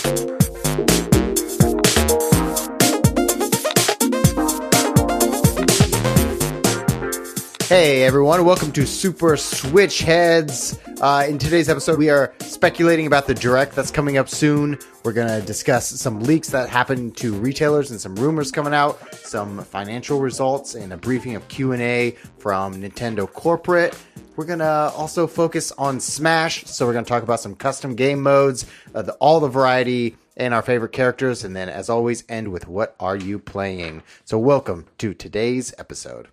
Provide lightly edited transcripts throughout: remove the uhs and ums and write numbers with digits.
Hey everyone, welcome to Super Switch Heads. In today's episode, we are speculating about the Direct that's coming up soon. We're going to discuss some leaks that happened to retailers and some rumors coming out, some financial results, and a briefing of Q&A from Nintendo Corporate. We're going to also focus on Smash, so we're going to talk about some custom game modes, all the variety, and our favorite characters, and then, as always, end with what are you playing? So welcome to today's episode.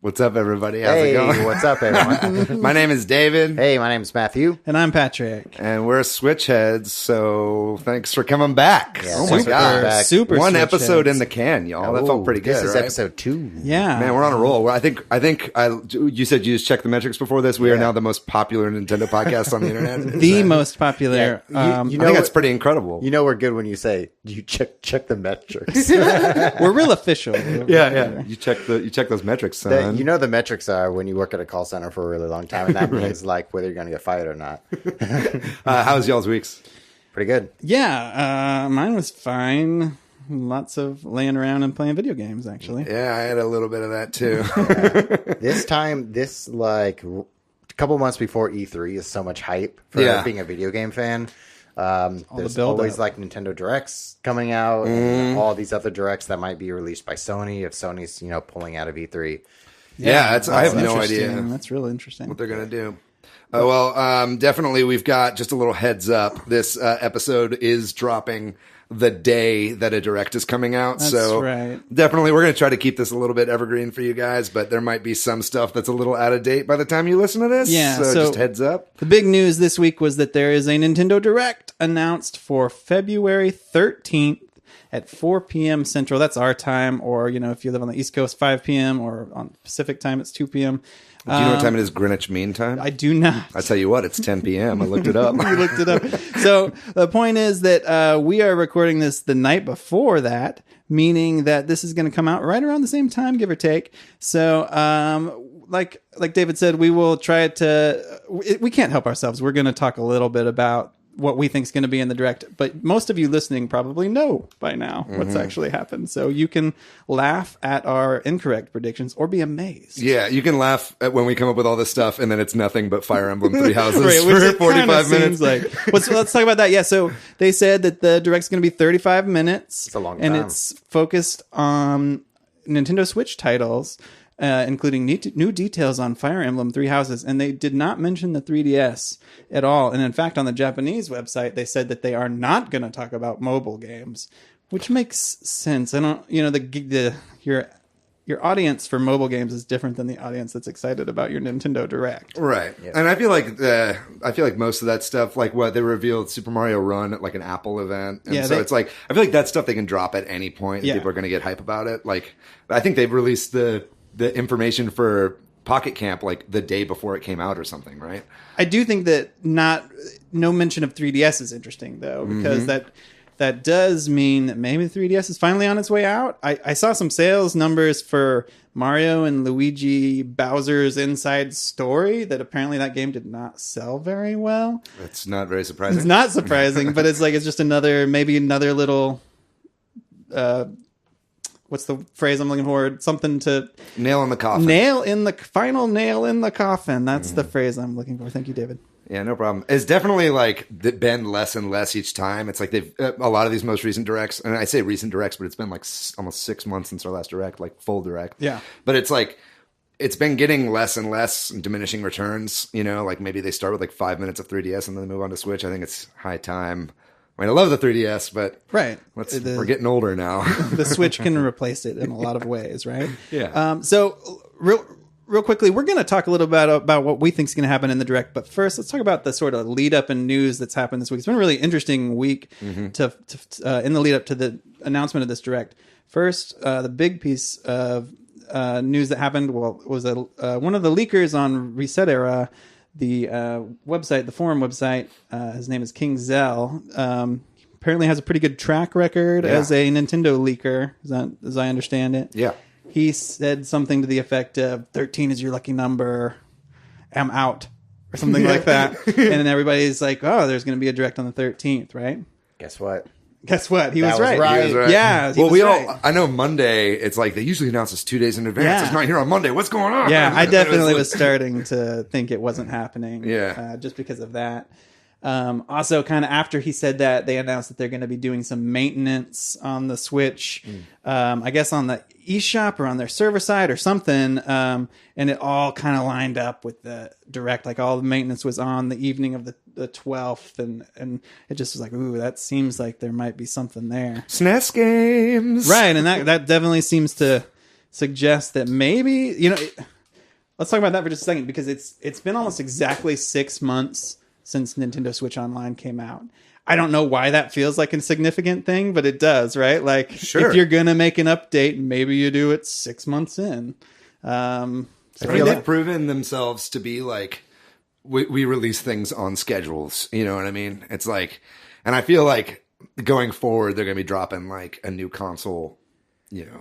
What's up, everybody? How's it going? What's up, everyone? My name is David. Hey, my name is Matthew. And I'm Patrick. And we're Switch Heads, so thanks for coming back. Yeah, oh my God. Super One Switch episode Heads. in the can, y'all. That felt pretty good, This is right? episode 2. Yeah. Man, we're on a roll. Well, I think you said you just checked the metrics before this. We are now the most popular Nintendo podcast on the internet. The most popular. Yeah, you know I think that's pretty incredible. You know we're good when you say you check the metrics. We're real official. Yeah. You check those metrics, son. You know the metrics are when you work at a call center for a really long time, and that means like whether you're going to get fired or not. How's y'all's weeks? Pretty good. Yeah. Mine was fine. Lots of laying around and playing video games, actually. Yeah, I had a little bit of that too. This like a couple months before E3 is so much hype for being a video game fan. There's always like Nintendo Directs coming out and all these other Directs that might be released by Sony if Sony's pulling out of E3. Yeah, I have no idea. That's really interesting. What they're going to do. Definitely we've got just a little heads up. This episode is dropping the day that a Direct is coming out. That's so right. Definitely we're going to try to keep this a little bit evergreen for you guys, but there might be some stuff that's a little out of date by the time you listen to this. Yeah, so just heads up. The big news this week was that there is a Nintendo Direct announced for February 13th at 4 p.m. Central. That's our time, or, if you live on the East Coast, 5 p.m., or on Pacific time, it's 2 p.m. Do you know what time it is Greenwich Mean Time? I do not. I tell you what, it's 10 p.m. I looked it up. You looked it up. So the point is that we are recording this the night before that, meaning that this is going to come out right around the same time, give or take. So, like David said, we will try to. We can't help ourselves. We're going to talk a little bit about what we think is going to be in the Direct, but most of you listening probably know by now what's actually happened. So you can laugh at our incorrect predictions or be amazed. Yeah, you can laugh at when we come up with all this stuff and then it's nothing but Fire Emblem Three Houses Right, for 45 minutes. Let's talk about that. Yeah, so they said that the Direct's going to be 35 minutes. It's a long and time. it's focused on Nintendo Switch titles, including new details on Fire Emblem Three Houses, and they did not mention the 3DS at all. And in fact, on the Japanese website, they said that they are not going to talk about mobile games, which makes sense. I don't, your audience for mobile games is different than the audience that's excited about your Nintendo Direct, right? Yeah. And I feel like most of that stuff, like what they revealed Super Mario Run at like an Apple event, and it's like I feel like that stuff they can drop at any point, and people are going to get hype about it. Like I think they've released the information for Pocket Camp like the day before it came out or something, right? I do think that no mention of 3DS is interesting though, because that does mean that maybe the 3DS is finally on its way out. I saw some sales numbers for Mario and Luigi Bowser's Inside Story that apparently that game did not sell very well. It's not very surprising. It's not surprising, but it's just another little what's the phrase I'm looking for? Something to nail in the coffin. Final nail in the coffin. That's the phrase I'm looking for. Thank you, David. Yeah, no problem. It's definitely like been less and less each time. It's like they've a lot of these most recent Directs, and I say recent Directs, but it's been like almost 6 months since our last Direct, like full Direct. Yeah. But it's like it's been getting less and less and diminishing returns. Like maybe they start with like 5 minutes of 3DS and then they move on to Switch. I think it's high time. I mean, I love the 3DS, but we're getting older now. The Switch can replace it in a lot of ways, right? Yeah. So real quickly, we're going to talk a little bit about what we think is going to happen in the Direct. But first, let's talk about the sort of lead up and news that's happened this week. It's been a really interesting week in the lead up to the announcement of this Direct. First, the big piece of news that happened was one of the leakers on Reset Era, the website, the forum website. His name is King Zell. Apparently has a pretty good track record as a Nintendo leaker, as I understand it. Yeah. He said something to the effect of 13 is your lucky number. I'm out. or something like that. And then everybody's like, oh, there's going to be a direct on the 13th, right? Guess what? He was right. He was right. Yeah. Well, I know Monday, it's like they usually announce this 2 days in advance. Yeah. It's not here on Monday. What's going on? Yeah, I definitely was starting to think it wasn't happening. Yeah. Just because of that. Also, kind of after he said that, they announced that they're going to be doing some maintenance on the Switch, I guess on the eShop or on their server side or something. And it all kind of lined up with the direct, like all the maintenance was on the evening of the 12th. And it just was like, ooh, that seems like there might be something there. SNES games. Right. And that definitely seems to suggest that maybe, let's talk about that for just a second, because it's been almost exactly 6 months since Nintendo Switch Online came out. I don't know why that feels like a significant thing, but it does, right? Like, sure. If you're going to make an update, maybe you do it 6 months in. They've proven themselves to be like, we release things on schedules. You know what I mean? It's like, and I feel like going forward, they're going to be dropping like a new console,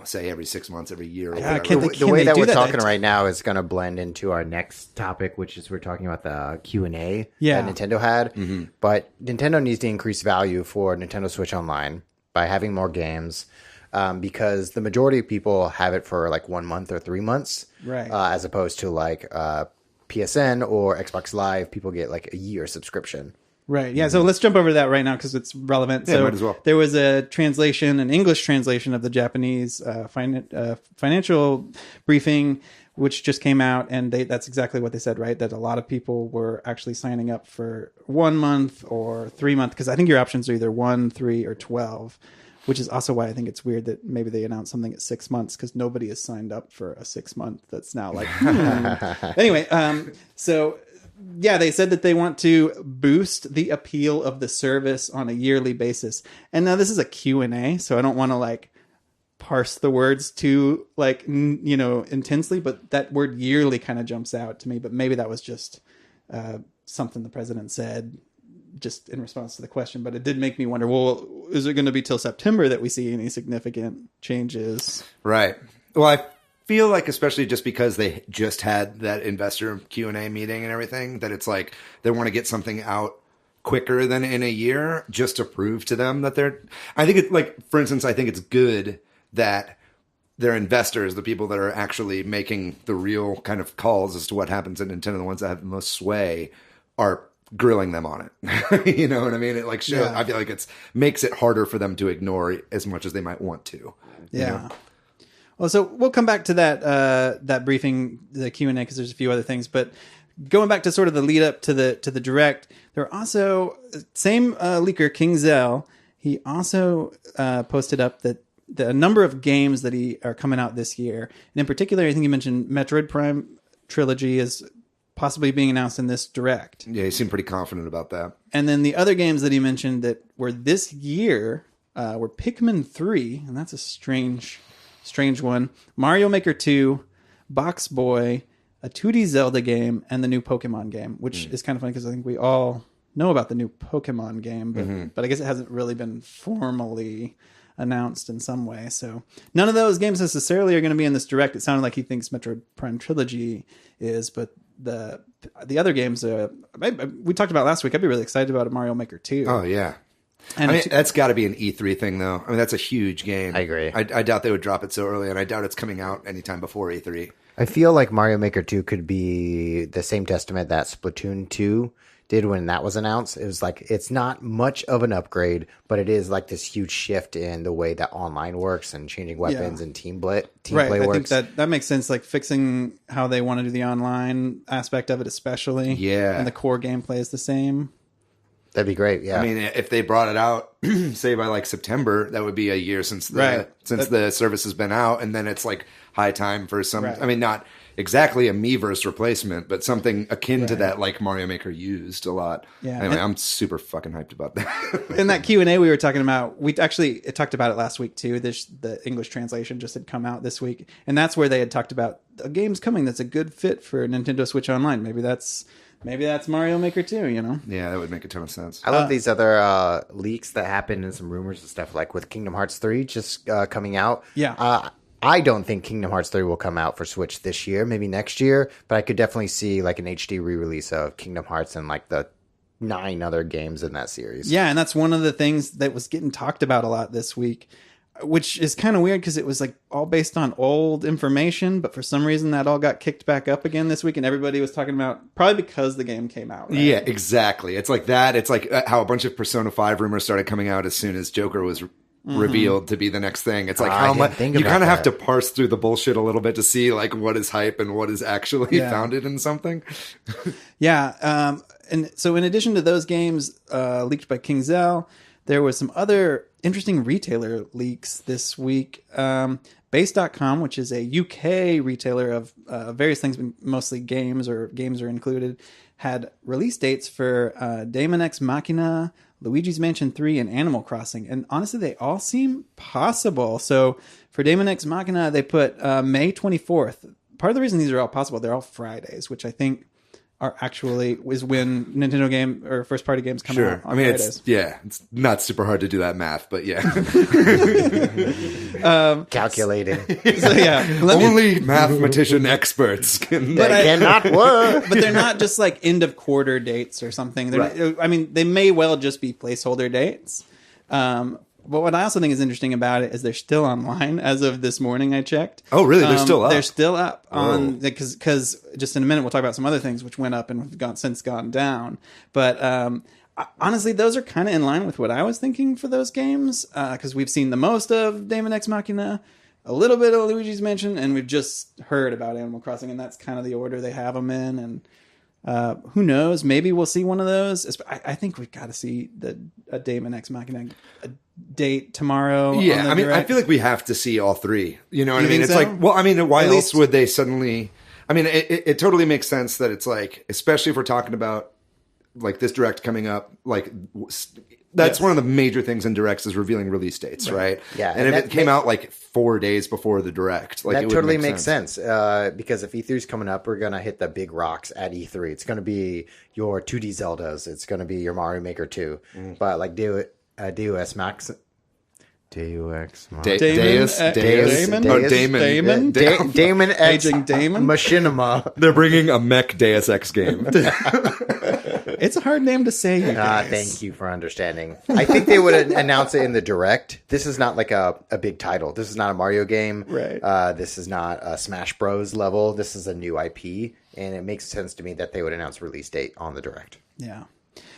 say every 6 months, every year. Or the way that we're talking right now is going to blend into our next topic, which is we're talking about the Q&A that Nintendo had. Mm-hmm. But Nintendo needs to increase value for Nintendo Switch Online by having more games, because the majority of people have it for like 1 month or 3 months, right? As opposed to like PSN or Xbox Live, people get like a year subscription. Right. Yeah. So let's jump over to that right now because it's relevant. Yeah, so might as well. There was an English translation of the Japanese financial briefing, which just came out, and that's exactly what they said, right? That a lot of people were actually signing up for 1 month or 3 month, because I think your options are either 1, 3, or 12, which is also why I think it's weird that maybe they announced something at 6 months, because nobody has signed up for a 6 month. That's now like, Anyway, so yeah, they said that they want to boost the appeal of the service on a yearly basis. And now this is a Q&A, so I don't want to like parse the words too like, intensely, but that word yearly kind of jumps out to me. But maybe that was just something the president said just in response to the question. But it did make me wonder, well, is it going to be till September that we see any significant changes? Right. Well, I feel like, especially just because they just had that investor Q&A meeting and everything, that it's like they want to get something out quicker than in a year just to prove to them that I think it's like, for instance, I think it's good that their investors, the people that are actually making the real kind of calls as to what happens at Nintendo, the ones that have the most sway, are grilling them on it. You know what I mean? It like shows, I feel like it's makes it harder for them to ignore as much as they might want to. Yeah. Well, so we'll come back to that briefing, the Q&A, because there's a few other things. But going back to sort of the lead up to the direct, there are also same leaker, King Zell. He also posted up that a number of games that are coming out this year, and in particular, I think you mentioned Metroid Prime Trilogy is possibly being announced in this direct. Yeah, he seemed pretty confident about that. And then the other games that he mentioned that were this year were Pikmin 3, and that's a strange one. Mario Maker 2, Box Boy, a 2D Zelda game, and the new Pokemon game, which is kind of funny because I think we all know about the new Pokemon game, but I guess it hasn't really been formally announced in some way. So none of those games necessarily are going to be in this direct. It sounded like he thinks Metroid Prime Trilogy is, but the other games we talked about last week, I'd be really excited about Mario Maker 2. Oh, yeah. And that's got to be an E3 thing, though. I mean, that's a huge game. I agree. I doubt they would drop it so early, and I doubt it's coming out anytime before E3. I feel like Mario Maker 2 could be the same testament that Splatoon 2 did when that was announced. It was like, it's not much of an upgrade, but it is like this huge shift in the way that online works and changing weapons and team play works. I think that makes sense, like fixing how they want to do the online aspect of it especially. Yeah. And the core gameplay is the same. That'd be great, yeah. I mean, if they brought it out, say by like September, that would be a year since the service has been out, and then it's like high time for some. Right. I mean, not exactly a Miiverse replacement, but something akin to that, like Mario Maker used a lot. Yeah. Anyway, I'm super fucking hyped about that. In that Q&A we were talking about, we actually talked about it last week too. The English translation just had come out this week, and that's where they had talked about a game's coming that's a good fit for Nintendo Switch Online. Maybe that's Mario Maker 2, you know? Yeah, that would make a ton of sense. I love these other leaks that happen and some rumors and stuff, like with Kingdom Hearts 3 just coming out. Yeah. I don't think Kingdom Hearts 3 will come out for Switch this year, maybe next year, but I could definitely see like an HD re-release of Kingdom Hearts and like the 9 other games in that series. Yeah, and that's one of the things that was getting talked about a lot this week, which is kind of weird because it was like all based on old information, but for some reason that all got kicked back up again this week, and everybody was talking about probably because the game came out. Right? Yeah, exactly. It's like that. It's like how a bunch of Persona 5 rumors started coming out as soon as Joker was revealed to be to be the next thing. It's like how much you kind of have to parse through the bullshit a little bit to see like what is hype and what is actually founded in something. Yeah. And so in addition to those games leaked by KingZell, there was some other interesting retailer leaks this week. Base.com, which is a UK retailer of various things, mostly games or games are included, had release dates for Daemon X Machina, Luigi's Mansion 3, and Animal Crossing. And honestly, they all seem possible. So for Daemon X Machina, they put May 24th. Part of the reason these are all possible, they're all Fridays, which I think are actually is when Nintendo game or first party games come out on Fridays. It's not super hard to do that math, but yeah. Calculating. So yeah, only mathematician experts can. But I cannot work. But they're not just like end of quarter dates or something. Right. I mean, they may well just be placeholder dates. But what I also think is interesting about it is they're still online as of this morning. I checked. Oh, really? They're still up. They're still up on because just in a minute we'll talk about some other things which went up and have since gone down. But honestly, those are kind of in line with what I was thinking for those games because we've seen the most of Daemon X Machina, a little bit of Luigi's Mansion, and we've just heard about Animal Crossing, and that's kind of the order they have them in. And who knows? Maybe we'll see one of those. I think we've got to see a Daemon X Machina date tomorrow. Yeah, I mean, I feel like we have to see all three. You know what I mean? It's like, well, I mean, why else would they suddenly? I mean, it totally makes sense that it's like, especially if we're talking about like this direct coming up, like that's one of the major things in directs is revealing release dates, right? Yeah, and if it came out like 4 days before the direct, like that totally makes sense. Because if E3 is coming up, we're gonna hit the big rocks at E3. It's gonna be your 2D Zeldas. It's gonna be your Mario Maker 2. But like Deus Max. Damon X Machinima. They're bringing a mech Deus Ex game. It's a hard name to say. Thank you for understanding. I think they would announce it in the direct. This is not like a big title. This is not a Mario game. Right. This is not a Smash Bros level. This is a new IP, and it makes sense to me that they would announce release date on the direct. Yeah.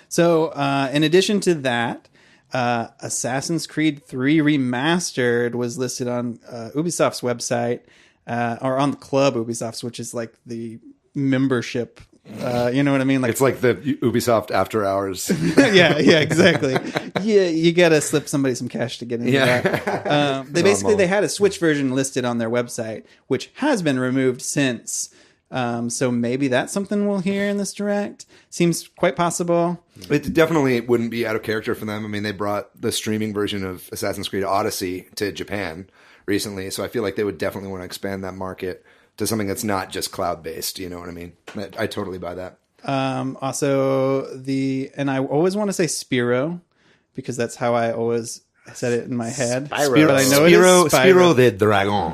So in addition to that, Assassin's Creed 3 Remastered was listed on Ubisoft's website, or on the Club Ubisoft's, which is like the membership. You know what I mean? Like it's like the Ubisoft after hours. yeah, exactly. Yeah, you gotta slip somebody some cash to get into that. They had a Switch version listed on their website, which has been removed since. So maybe that's something we'll hear in this direct. Seems quite possible. It definitely wouldn't be out of character for them. I mean, they brought the streaming version of Assassin's Creed Odyssey to Japan recently, so I feel like they would definitely want to expand that market to something that's not just cloud-based. You know what I mean? I totally buy that. Also, and I always want to say Spyro, because that's how I always said it in my head. Spyro. But I know it is Spyro the Dragon.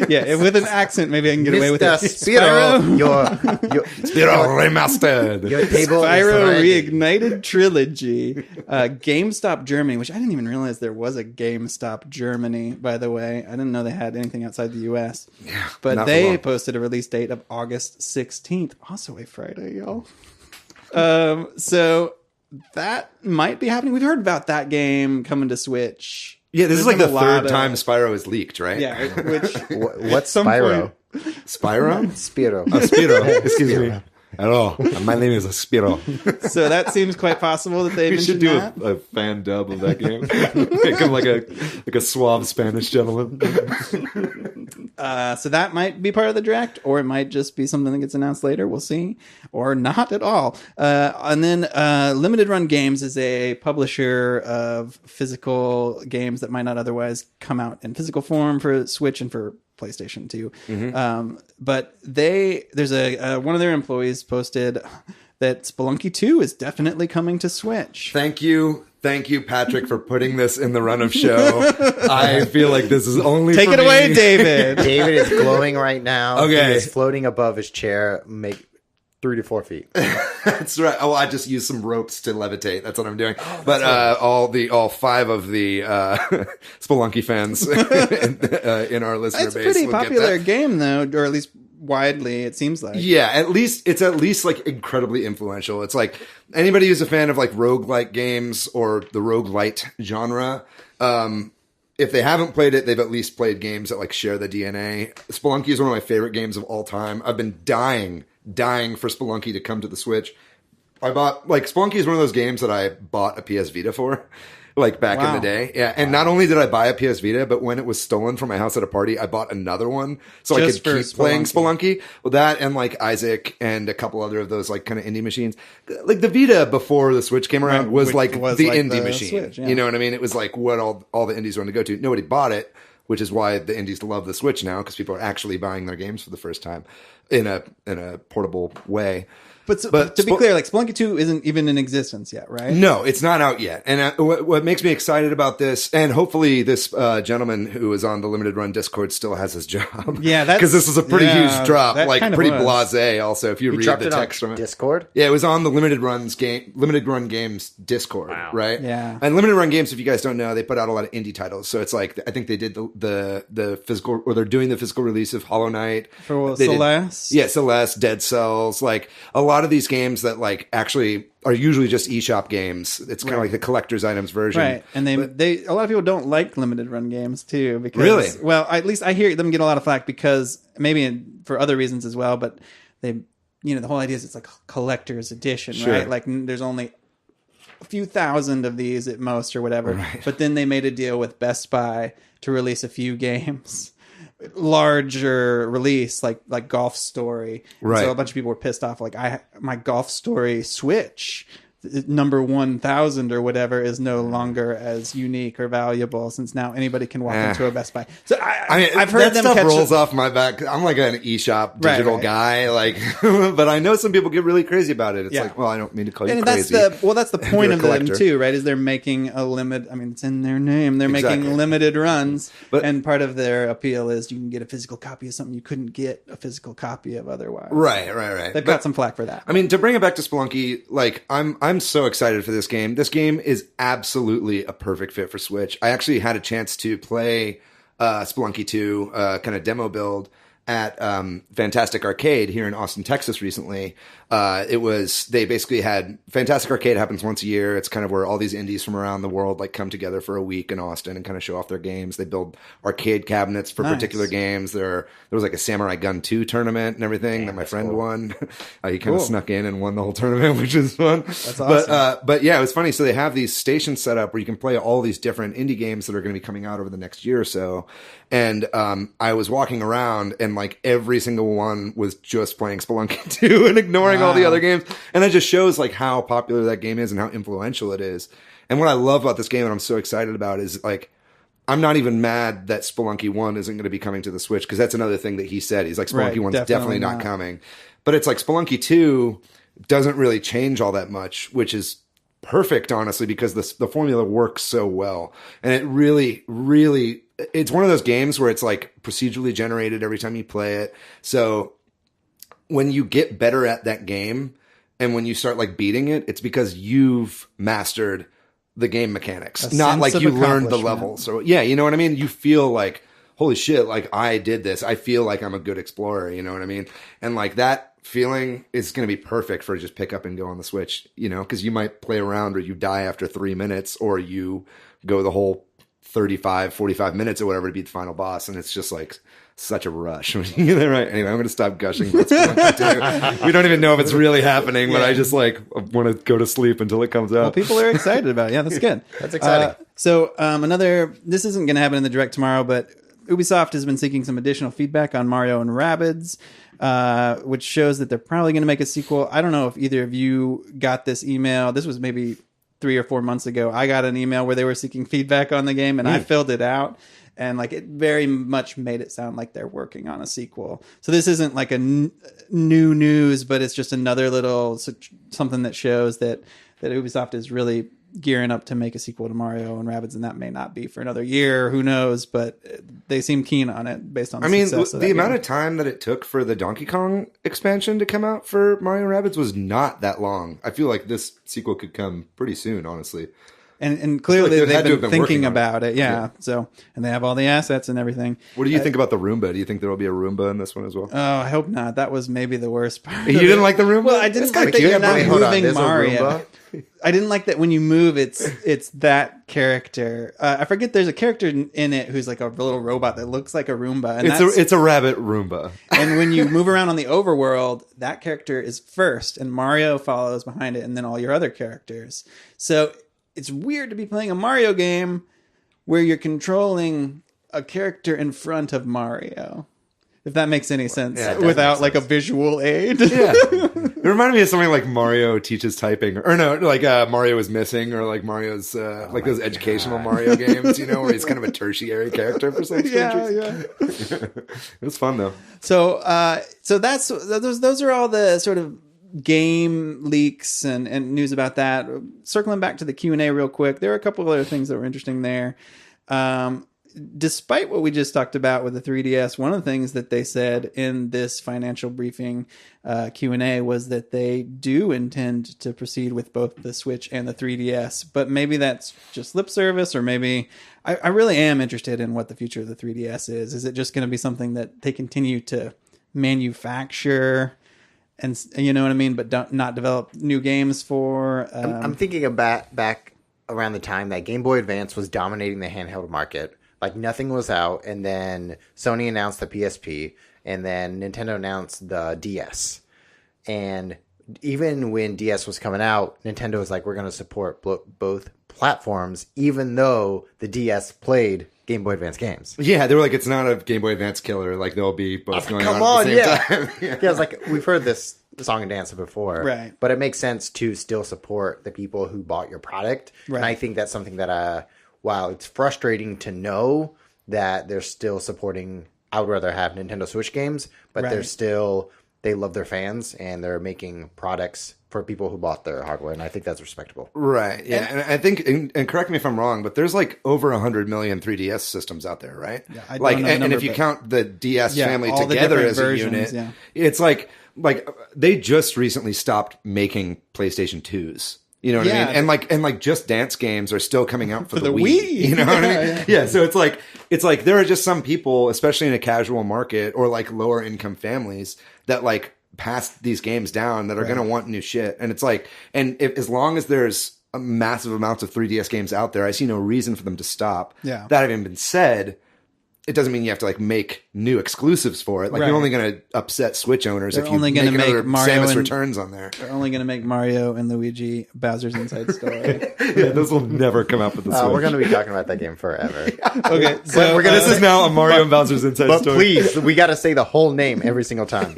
Yeah, with an accent, maybe I can get away with it. Spyro, your Spyro Remastered. Your table Spyro Reignited Trilogy. GameStop Germany, which I didn't even realize there was a GameStop Germany, by the way. I didn't know they had anything outside the U.S. Yeah, but they posted a release date of August 16th. Also a Friday, y'all. So that might be happening. We've heard about that game coming to Switch. Yeah, this is like the third time Spyro is leaked, right? Yeah, which what's Spyro? Spyro? Spyro. Spyro. Excuse me. Hello, my name is Spyro. So that seems quite possible that they should do a fan dub of that game. Make him like a suave Spanish gentleman. So that might be part of the direct, or it might just be something that gets announced later. We'll see, or not at all. And then Limited Run Games is a publisher of physical games that might not otherwise come out in physical form for Switch and for PlayStation 2. Mm-hmm. But there's one of their employees posted that Spelunky 2 is definitely coming to Switch. Thank you Thank you, Patrick, for putting this in the run of show. I feel like this is only Take it away, David. David is glowing right now. Okay. He is floating above his chair, make 3 to 4 feet. That's right. Oh, I just used some ropes to levitate. That's what I'm doing. But all 5 of the Spelunky fans in our listener It's a base pretty will popular get that. game, though, or at least widely, it seems like. Yeah, it's at least like incredibly influential. It's like anybody who's a fan of like roguelike games or the roguelite genre, if they haven't played it, they've at least played games that like share the DNA. Spelunky is one of my favorite games of all time. I've been dying for Spelunky to come to the Switch. Spelunky is one of those games that I bought a PS Vita for, like back in the day. Yeah. And not only did I buy a PS Vita, but when it was stolen from my house at a party, I bought another one so Just I could for keep playing Spelunky. Well, that and like Isaac and a couple other of those like kind of indie machines. Like the Vita before the Switch came around was the indie machine. Switch, yeah. You know what I mean? It was like what all the indies wanted to go to. Nobody bought it, which is why the indies love the Switch now, because people are actually buying their games for the first time in a portable way. But to be clear, like Spelunky 2 isn't even in existence yet, right? No, it's not out yet. And what makes me excited about this, and hopefully this gentleman who is on the Limited Run Discord still has his job. Yeah, because this was a pretty huge drop, like pretty was. blasé. Also, if you read the text from it, Discord. Yeah, it was on the Limited Run Games Discord, right? Yeah. And Limited Run Games, if you guys don't know, they put out a lot of indie titles. So it's like I think they did the physical, or they're doing the physical release of Hollow Knight For Celeste. Celeste, Dead Cells, like a lot of these games that like actually are usually just eShop games. It's kind of like the collector's items version. Right. And they a lot of people don't like limited run games too because Really? Well, at least I hear them get a lot of flack because maybe for other reasons as well, but they the whole idea is it's like collector's edition, Sure. right? Like there's only a few thousand of these at most or whatever. Right. But then they made a deal with Best Buy to release a few games. Larger release like Golf Story. Right. So a bunch of people were pissed off. Like my Golf Story Switch number 1000 or whatever is no longer as unique or valuable since now anybody can walk into a Best Buy. So I've heard that them stuff catch rolls off my back. I'm like an eShop digital guy, like, but I know some people get really crazy about it. It's like, well, I don't mean to call you crazy. That's the point of them collector. too, right? Is they're making a limit. I mean, it's in their name. They're making limited runs, and part of their appeal is you can get a physical copy of something you couldn't get a physical copy of otherwise. Right. They've got some flack for that. I mean, to bring it back to Spelunky, like I'm so excited for this game. This game is absolutely a perfect fit for Switch. I actually had a chance to play Spelunky 2 kind of demo build at Fantastic Arcade here in Austin, Texas recently. They basically had Fantastic Arcade happens once a year. It's kind of where all these indies from around the world like come together for a week in Austin and kind of show off their games. They build arcade cabinets for particular games. There was like a Samurai Gun 2 tournament and everything that my friend won. He kind of snuck in and won the whole tournament, which is fun. That's awesome. But yeah, it was funny. So they have these stations set up where you can play all these different indie games that are going to be coming out over the next year or so. And I was walking around and like every single one was just playing Spelunky 2 and ignoring all the other games. And it just shows like how popular that game is and how influential it is. And what I love about this game and I'm so excited about is like, I'm not even mad that Spelunky 1 isn't going to be coming to the Switch, because that's another thing that he said. He's like, Spelunky 1's definitely not coming. But it's like Spelunky 2 doesn't really change all that much, which is perfect, honestly, because the formula works so well. And it really, really, it's one of those games where it's like procedurally generated every time you play it. So when you get better at that game and when you start like beating it, it's because you've mastered the game mechanics, not like you learned the levels. So yeah, you know what I mean? You feel like, holy shit, like I did this. I feel like I'm a good explorer, you know what I mean? And like that feeling is going to be perfect for just pick up and go on the Switch, you know, because you might play around or you die after 3 minutes or you go the whole 35, 45 minutes or whatever to beat the final boss. And it's just like such a rush. Right? Anyway, I'm going to stop gushing. We don't even know if it's really happening, but I just like want to go to sleep until it comes out. Well, people are excited about it. Yeah, that's good. That's exciting. This isn't going to happen in the Direct tomorrow, but Ubisoft has been seeking some additional feedback on Mario and Rabbids, which shows that they're probably going to make a sequel. I don't know if either of you got this email. This was maybe 3 or 4 months ago. I got an email where they were seeking feedback on the game, and I filled it out. And like it very much made it sound like they're working on a sequel. So this isn't like a new news, but it's just another little something that shows that Ubisoft is really gearing up to make a sequel to Mario and Rabbids, and that may not be for another year. Who knows? But they seem keen on it based on the success of that amount of time that it took for the Donkey Kong expansion to come out for Mario Rabbids was not that long. I feel like this sequel could come pretty soon, honestly. And clearly they've been thinking about it. Yeah. So, and they have all the assets and everything. What do you think about the Roomba? Do you think there will be a Roomba in this one as well? Oh, I hope not. That was maybe the worst part. You didn't like the Roomba? Well, I didn't like that you're not moving Mario. I didn't like that when you move, it's that character. I forget there's a character in it who's like a little robot that looks like a Roomba. And it's a rabbit Roomba. And when you move around on the overworld, that character is first, and Mario follows behind it, and then all your other characters. So it's weird to be playing a Mario game where you're controlling a character in front of Mario. If that makes any sense, without like a visual aid. Yeah. It reminded me of something like Mario teaches typing, or no, like Mario is missing, or like Mario's like those educational Mario games, you know, where he's kind of a tertiary character for some strange reason. It was fun though. So that's those are all the sort of game leaks and news about that. Circling back to the Q&A real quick, there are a couple other things that were interesting there. Despite what we just talked about with the 3DS, one of the things that they said in this financial briefing Q&A was that they do intend to proceed with both the Switch and the 3DS, but maybe that's just lip service, or maybe I really am interested in what the future of the 3DS is. Is it just going to be something that they continue to manufacture and you know what I mean, but not develop new games for? I'm thinking about back around the time that Game Boy Advance was dominating the handheld market. Like nothing was out, and then Sony announced the PSP, and then Nintendo announced the DS. And even when DS was coming out, Nintendo was like, we're going to support both platforms, even though the DS played Game Boy Advance games. Yeah, they were like, it's not a Game Boy Advance killer. Like, they'll be both going on at the same time. Yeah, it's like, we've heard this song and dance before. Right. But it makes sense to still support the people who bought your product. Right. And I think that's something that, while it's frustrating to know that they're still supporting, I would rather have Nintendo Switch games, but they love their fans, and they're making products for people who bought their hardware, and I think that's respectable. Right, yeah. And I think, and correct me if I'm wrong, but there's like over 100 million 3DS systems out there, right? Yeah, I don't know the number, and if you count the DS family together as a unit, it's like they just recently stopped making PlayStation 2s. You know what I mean? And like just dance games are still coming out for the Wii. You know what I mean? Yeah. So it's like there are just some people, especially in a casual market or like lower income families, that like pass these games down that are going to want new shit. And it's like, and as long as there's a massive amounts of 3DS games out there, I see no reason for them to stop. Yeah. That having been said, it doesn't mean you have to like make new exclusives for it. Like you're only going to upset Switch owners if you make another Samus Returns on there. They're only going to make Mario and Luigi Bowser's Inside Story. Yeah, those will never come out with the Switch. We're going to be talking about that game forever. Okay, so this is now a Mario and Bowser's Inside Story. But please, we got to say the whole name every single time.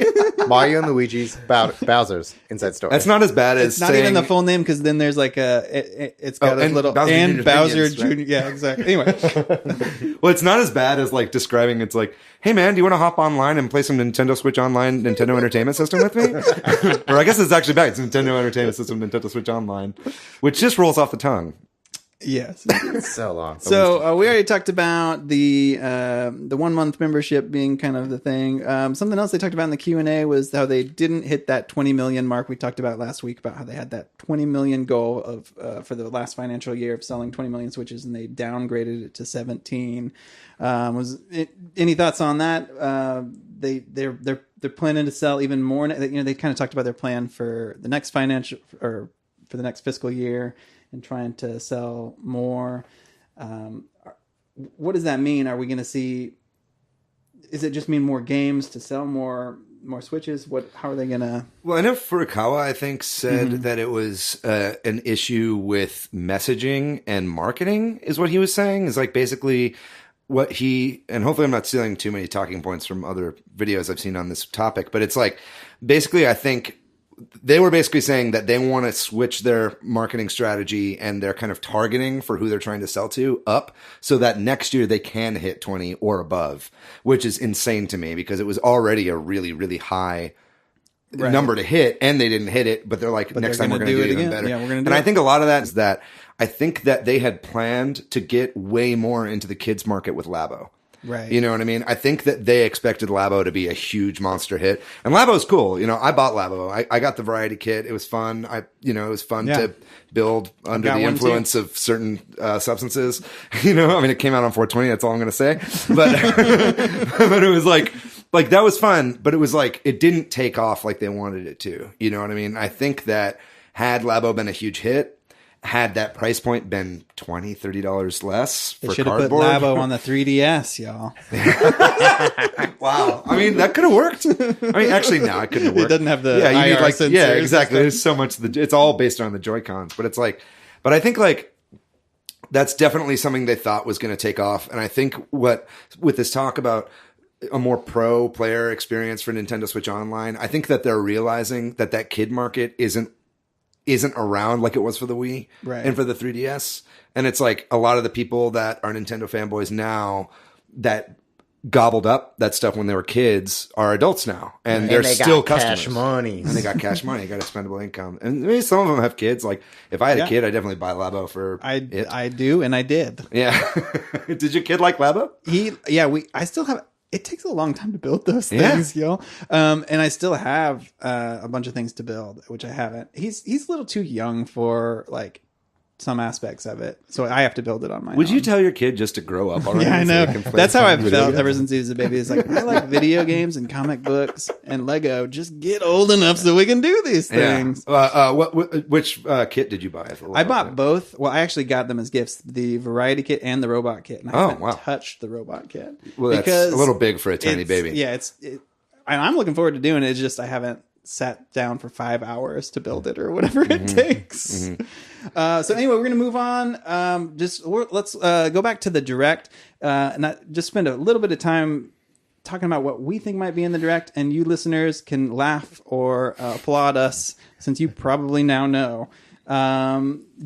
Mario and Luigi's Bowser's Inside Story. That's not as bad as it's not even the full name, because then there's like it's got a little Bowser and Bowser Jr. Right? Yeah, exactly. Anyway, well, it's not as bad as like describing. It's like, hey man, do you want to hop online and play some Nintendo Switch Online Nintendo Entertainment System with me? Or I guess it's actually back. It's Nintendo Entertainment System Nintendo Switch Online, which just rolls off the tongue. Yes, it's so long. So we already talked about the 1 month membership being kind of the thing. Something else they talked about in the Q&A was how they didn't hit that 20 million mark we talked about last week, about how they had that 20 million goal of for the last financial year of selling 20 million Switches, and they downgraded it to 17. Any thoughts on that? They're planning to sell even more. You know, they kind of talked about their plan for the next financial, or for the next fiscal year, and trying to sell more. What does that mean? Are we going to see? Is it just mean more games to sell more Switches? How are they going to? Well, I know Furukawa, I think, said that it was an issue with messaging and marketing, is what he was saying. Is like basically what he, and hopefully I'm not stealing too many talking points from other videos I've seen on this topic, but it's like basically I think they were basically saying that they want to switch their marketing strategy and their kind of targeting for who they're trying to sell to up, so that next year they can hit 20 or above, which is insane to me, because it was already a really, really high number to hit, and they didn't hit it, but they're like, next time we're going to do it even better. Yeah, we're going to do it. And I think a lot of that is that I think that they had planned to get way more into the kids market with Labo. Right. You know what I mean? I think that they expected Labo to be a huge monster hit. And Labo's cool. You know, I bought Labo. I got the variety kit. It was fun. It was fun to build under the influence of certain substances. You know, I mean, it came out on 420. That's all I'm going to say. But, but it was like that was fun, but it was like, it didn't take off like they wanted it to. You know what I mean? I think that had Labo been a huge hit, had that price point been $20, $30 less for cardboard. They should have put Labo on the 3DS, y'all. Wow. I mean, that could have worked. I mean, actually, no, it couldn't have worked. It doesn't have the you IR need like, sensors. Yeah, exactly. There's so much. It's all based on the Joy-Cons, but it's like, but I think like that's definitely something they thought was going to take off. And I think with this talk about a more pro player experience for Nintendo Switch Online, I think that they're realizing that kid market isn't around like it was for the Wii and for the 3DS. And it's like a lot of the people that are Nintendo fanboys now that gobbled up that stuff when they were kids are adults now. And they're still customers. Cash money. And they got cash money. Got expendable income. And maybe some of them have kids. Like if I had a kid, I'd definitely buy Labo for it. I do, and I did. Yeah. Did your kid like Labo? I still have... It takes a long time to build those things, yo. And I still have a bunch of things to build, which I haven't. He's a little too young for like some aspects of it, so I have to build it on my own. Would you tell your kid just to grow up already? Yeah, I know. That's how I've felt ever since he was a baby. It's like, I like video games and comic books and Lego. Just get old enough so we can do these things. Which kit did you buy? I bought both. Well, I actually got them as gifts, the variety kit and the robot kit. And I haven't touched the robot kit. Well, that's a little big for a tiny baby. Yeah, I'm looking forward to doing it. It's just I haven't sat down for 5 hours to build it or whatever it takes. So anyway, we're going to move on. Let's go back to the Direct and just spend a little bit of time talking about what we think might be in the Direct, and you listeners can laugh or applaud us since you probably now know.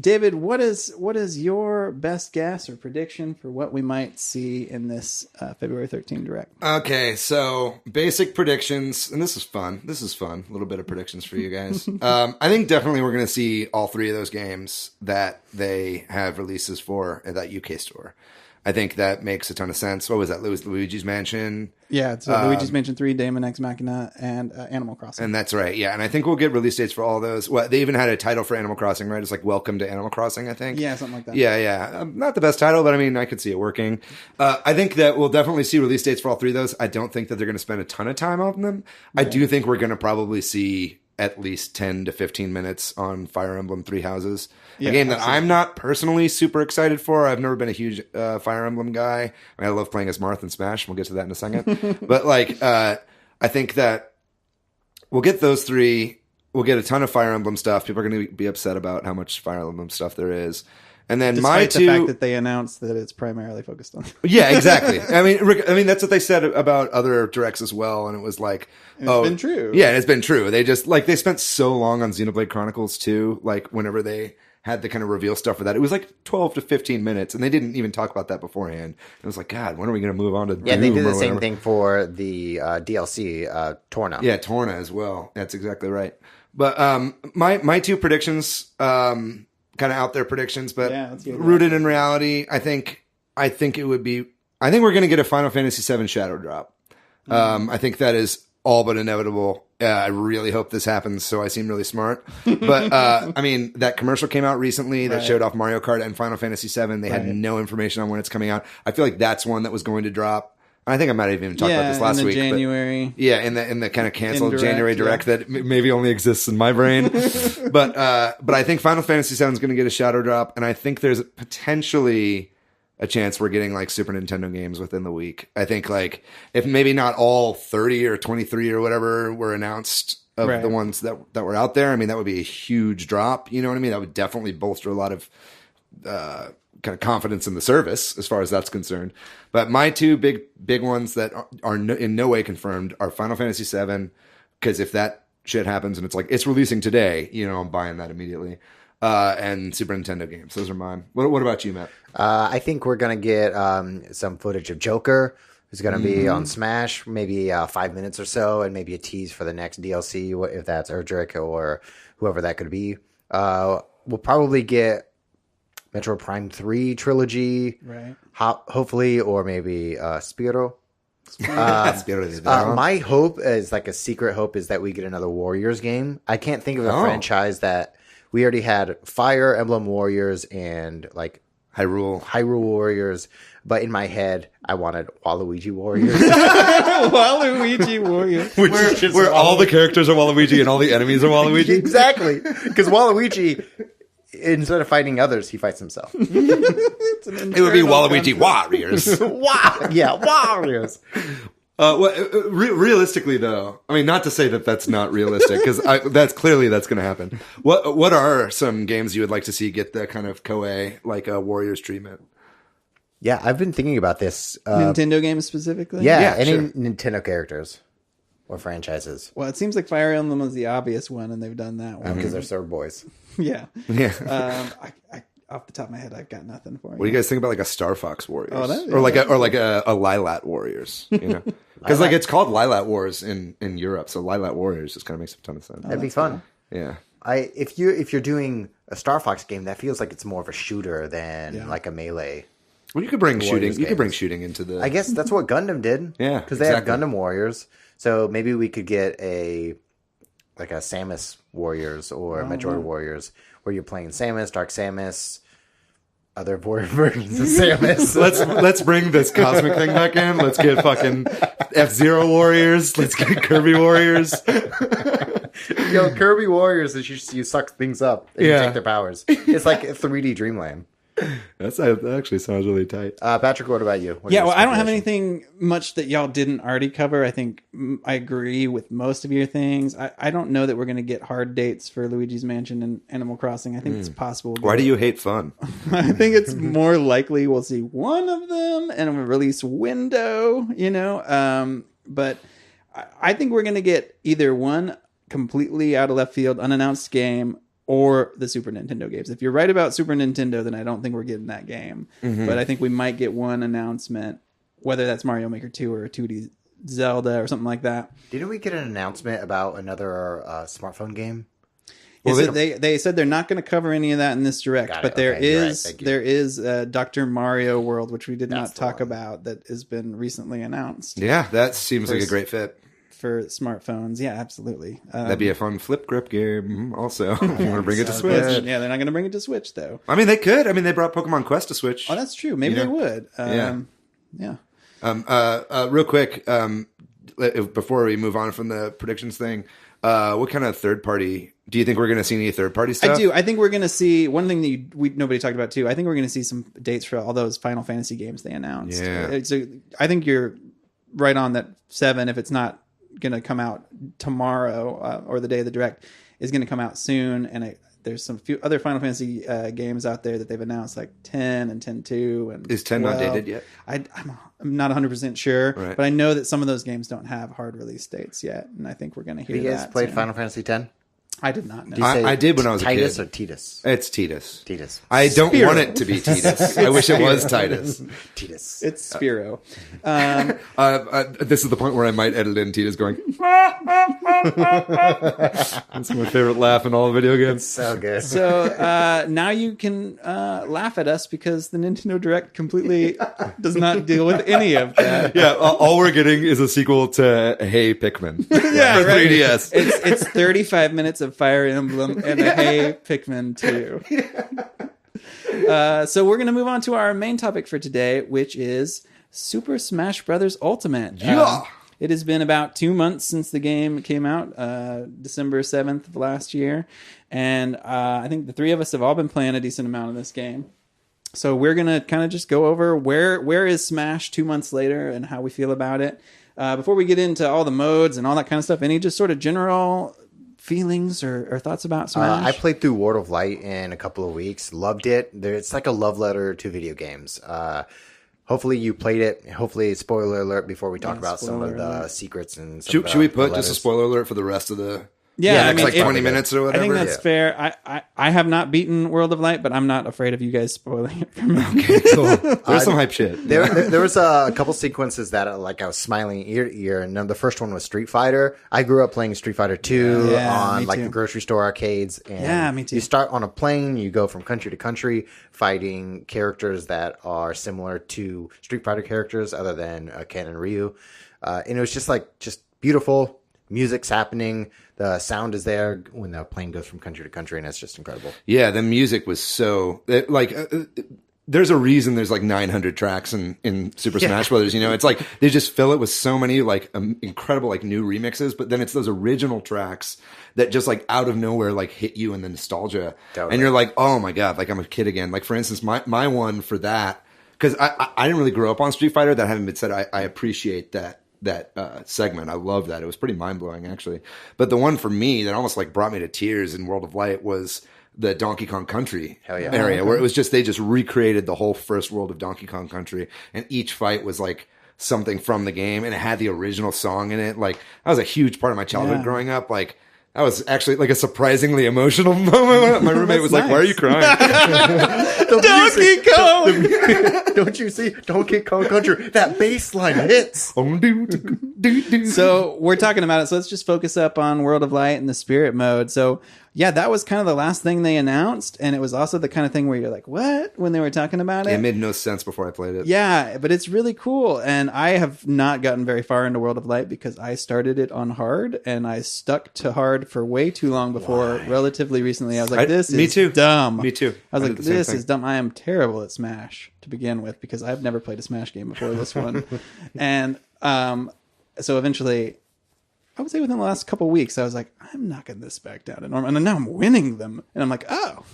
David, what is your best guess or prediction for what we might see in this February 13 Direct? Okay, so basic predictions, and this is fun. A little bit of predictions for you guys. I think definitely we're going to see all three of those games that they have releases for at that UK store. I think that makes a ton of sense. What was that? Luigi's Mansion? Yeah, it's Luigi's Mansion 3, Daemon X Machina, and Animal Crossing. And that's right, yeah. And I think we'll get release dates for all those. Well, they even had a title for Animal Crossing, right? It's like Welcome to Animal Crossing, I think. Yeah, something like that. Yeah. Not the best title, but I mean, I could see it working. I think that we'll definitely see release dates for all three of those. I don't think that they're going to spend a ton of time on them. Right. I do think we're going to probably see at least 10 to 15 minutes on Fire Emblem Three Houses. A game that I'm not personally super excited for. I've never been a huge Fire Emblem guy. I love playing as Marth in Smash. We'll get to that in a second. But I think that we'll get those three. We'll get a ton of Fire Emblem stuff. People are going to be upset about how much Fire Emblem stuff there is. And then despite the fact that they announced that it's primarily focused on. Yeah, exactly. I mean, that's what they said about other directs as well. And it was like, it's been true. Yeah, it's been true. They just they spent so long on Xenoblade Chronicles 2. Like whenever they had the kind of reveal stuff for that, it was like 12 to 15 minutes, and they didn't even talk about that beforehand. It was like, God, when are we going to move on to Doom? Yeah, they did the same thing for the DLC Torna. Yeah, Torna as well. That's exactly right. But my two predictions. Kind of out there predictions, but rooted in reality. I think it would be. I think we're going to get a Final Fantasy VII Shadow drop. I think that is all but inevitable. I really hope this happens, so I seem really smart. But I mean, that commercial came out recently that showed off Mario Kart and Final Fantasy VII. They had no information on when it's coming out. I feel like that's one that was going to drop. I think I might have even talked about this last week. January. In the kind of canceled January Direct that maybe only exists in my brain. But I think Final Fantasy VII is going to get a shadow drop, and I think there's potentially a chance we're getting like Super Nintendo games within the week. I think like if maybe not all 30 or 23 or whatever were announced of the ones that were out there. I mean, that would be a huge drop. You know what I mean? That would definitely bolster a lot of kind of confidence in the service as far as that's concerned. But my two big ones that are in no way confirmed are Final Fantasy VII, because if that shit happens and it's like it's releasing today, I'm buying that immediately. And Super Nintendo games. Those are mine. What about you, Matt? I think we're gonna get some footage of Joker. who's going to be on Smash, maybe 5 minutes or so, and maybe a tease for the next DLC, if that's Erdrick or whoever that could be. We'll probably get Metroid Prime 3 trilogy, right? Hopefully, or maybe Spyro. My hope is like a secret hope is that we get another Warriors game. I can't think of a franchise that we already had Fire Emblem Warriors and like Hyrule Warriors, but in my head I wanted Waluigi Warriors. Waluigi Warriors, where all the characters are Waluigi and all the enemies are Waluigi. Exactly, because Waluigi, instead of fighting others, he fights himself. It would be Waluigi Warriors. Warriors. Realistically, though, I mean, not to say that that's not realistic, because that's going to happen. What are some games you would like to see get the kind of Koei like a Warriors treatment? Yeah, I've been thinking about this. Nintendo games specifically. Yeah, any Nintendo characters or franchises. Well, it seems like Fire Emblem was the obvious one, and they've done that one because they're Sword Boys. Yeah. I off the top of my head, I've got nothing for you. What do you guys think about like a Star Fox Warriors, or like a Lylat Warriors? You know, because like it's called Lylat Wars in Europe, so Lylat Warriors just kind of makes a ton of sense. That'd be fun. Cool. Yeah. If you're doing a Star Fox game, that feels like it's more of a shooter than like a melee. Well, you could bring shooting. You could bring shooting into the. I guess that's what Gundam did. Yeah, because they have Gundam Warriors. So maybe we could get a Samus Warriors or Metroid Warriors, where you're playing Samus, Dark Samus, other versions of Samus. let's bring this cosmic thing back in. Let's get fucking F-Zero Warriors. Let's get Kirby Warriors. Yo, Kirby Warriors is you suck things up and you take their powers. It's like a 3D Dreamland. That actually sounds really tight. Patrick, what about you? Well, I don't have anything much that y'all didn't already cover. I think I agree with most of your things. I don't know that we're going to get hard dates for Luigi's Mansion and Animal Crossing. I think it's possible. Why do you hate fun? I think it's more likely we'll see one of them in a release window, but I think we're going to get either one completely out of left field, unannounced game, or the Super Nintendo games. If you're right about Super Nintendo, then I don't think we're getting that game. But I think we might get one announcement, whether that's Mario Maker 2 or a 2D Zelda or something like that. Didn't we get an announcement about another smartphone game? Well, they said they're not going to cover any of that in this direct, but there is Dr. Mario World, which we did not talk about, that has been recently announced. Yeah, that seems like a great fit. For smartphones, yeah, absolutely. That'd be a fun flip grip game. Also, if you want to bring it to Switch, yeah, they're not going to bring it to Switch though. I mean, they could. I mean, they brought Pokemon Quest to Switch. Oh, that's true. Maybe they would. Yeah. Real quick, before we move on from the predictions thing, what kind of third party? Do you think we're going to see any third party stuff? I do. I think we're going to see one thing that nobody talked about too. I think we're going to see some dates for all those Final Fantasy games they announced. Yeah. I think you're right on that 7. If it's not going to come out tomorrow or the day of the direct, is going to come out soon, and there's some few other Final Fantasy games out there that they've announced, like 10 and 10-2 and is 10 not dated yet? I'm not 100% sure, right. But I know that some of those games don't have hard release dates yet, and I think we're going to hear that. You guys played soon. Final Fantasy X? I did not know. I did when I was a kid. Titus or Titus? It's Titus. Titus. I don't want it to be Titus. I wish it was Titus. Titus. It's Spyro. This is the point where I might edit in Titus going. That's my favorite laugh in all the video games. So good. So now you can laugh at us because the Nintendo Direct completely does not deal with any of that. Yeah, all we're getting is a sequel to Hey Pikmin. Yeah, for 3DS. It's 35 minutes of Fire Emblem and a Hey Pikmin 2. So we're going to move on to our main topic for today, which is Super Smash Bros. Ultimate. Yeah. It has been about 2 months since the game came out, December 7th of last year. And I think the three of us have all been playing a decent amount of this game. So we're going to kind of just go over where is Smash 2 months later and how we feel about it. Before we get into all the modes and all that kind of stuff, any just sort of general feelings or thoughts about Smash? I played through World of Light in a couple of weeks. Loved it. It's like a love letter to video games. Hopefully you played it. Hopefully, spoiler alert before we talk about some of the secrets and should we put just a spoiler alert for the rest of the Yeah, I mean, like 20 minutes or whatever. I think that's fair. I have not beaten World of Light, but I'm not afraid of you guys spoiling it for me. Okay, cool. There's some hype shit. There was a couple sequences that I was smiling ear to ear, and the first one was Street Fighter. I grew up playing Street Fighter 2 on the grocery store arcades. And me too. You start on a plane, you go from country to country, fighting characters that are similar to Street Fighter characters, other than Ken and Ryu, and it was just beautiful. Music's happening. The sound is there when the plane goes from country to country, and it's just incredible. Yeah, the music was so there's a reason there's like 900 tracks in Super Smash Brothers. It's like they just fill it with so many incredible new remixes, but then it's those original tracks that just out of nowhere hit you in the nostalgia, and you're like, oh my god, I'm a kid again. For instance, my one for that, because I didn't really grow up on Street Fighter. That having been said, I appreciate that segment. I love that. It was pretty mind-blowing, actually. But the one for me that almost brought me to tears in World of Light was the Donkey Kong Country area, where it was they just recreated the whole first world of Donkey Kong Country, and each fight was something from the game, and it had the original song in it. That was a huge part of my childhood growing up. That was actually a surprisingly emotional moment. My roommate was like, "Why are you crying?" Donkey Kong! Don't you see Donkey Kong Country? That bass line hits. So we're talking about it. So let's just focus up on World of Light and the Spirit mode. So yeah, that was kind of the last thing they announced, and it was also the kind of thing where you're like, "What?" when they were talking about it. It made no sense before I played it. Yeah, but it's really cool, and I have not gotten very far into World of Light because I started it on hard, and I stuck to hard for way too long before. Relatively recently, I was like, "This is dumb." Me too. I was like, "This is dumb." I am terrible at Smash to begin with because I've never played a Smash game before this one, and so eventually, I would say within the last couple of weeks, I was like, I'm knocking this back down to normal, and now I'm winning them, and I'm like, oh.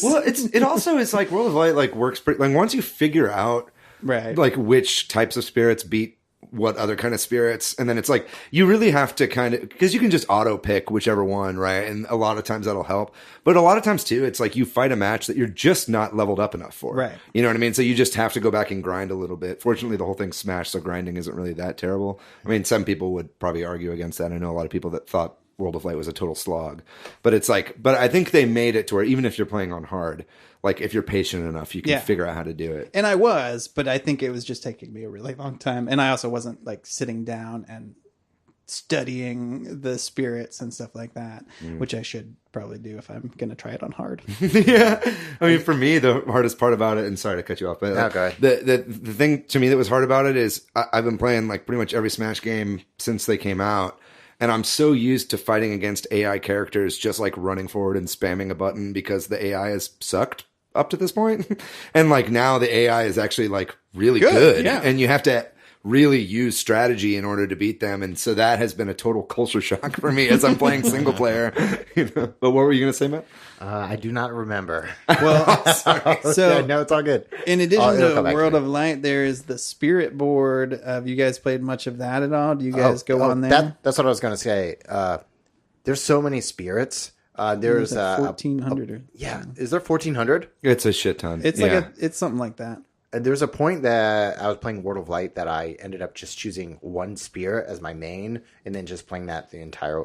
Well, it also is World of Light works pretty. Once you figure out which types of spirits beat what other kind of spirits, and then it's you really have to kind of, because you can just auto pick whichever one, right? And a lot of times that'll help, but a lot of times too, it's you fight a match that you're just not leveled up enough for, right? You know what I mean? So you just have to go back and grind a little bit. Fortunately, the whole thing's Smash, so grinding isn't really that terrible. I mean, some people would probably argue against that. I know a lot of people that thought World of Light was a total slog, but it's but I think they made it to where even if you're playing on hard, if you're patient enough, you can figure out how to do it. And I was, but I think it was just taking me a really long time. And I also wasn't sitting down and studying the spirits and stuff like that, which I should probably do if I'm going to try it on hard. Yeah. I mean, for me, the hardest part about it, and sorry to cut you off, but the thing to me that was hard about it is I've been playing pretty much every Smash game since they came out. And I'm so used to fighting against AI characters, just running forward and spamming a button because the AI has sucked up to this point. And now the AI is actually really good. Yeah. And you have to really use strategy in order to beat them. And so that has been a total culture shock for me as I'm playing single player. But what were you going to say, Matt? I do not remember. Well, so no, it's all good. In addition to World of Light, there is the Spirit board. Have you guys played much of that at all? Do you guys go on there? That's what I was going to say. There's so many spirits. There's 1,400. Is there 1,400? It's a shit ton. It's it's something like that. There's a point that I was playing World of Light that I ended up just choosing one spirit as my main, and then just playing that the entire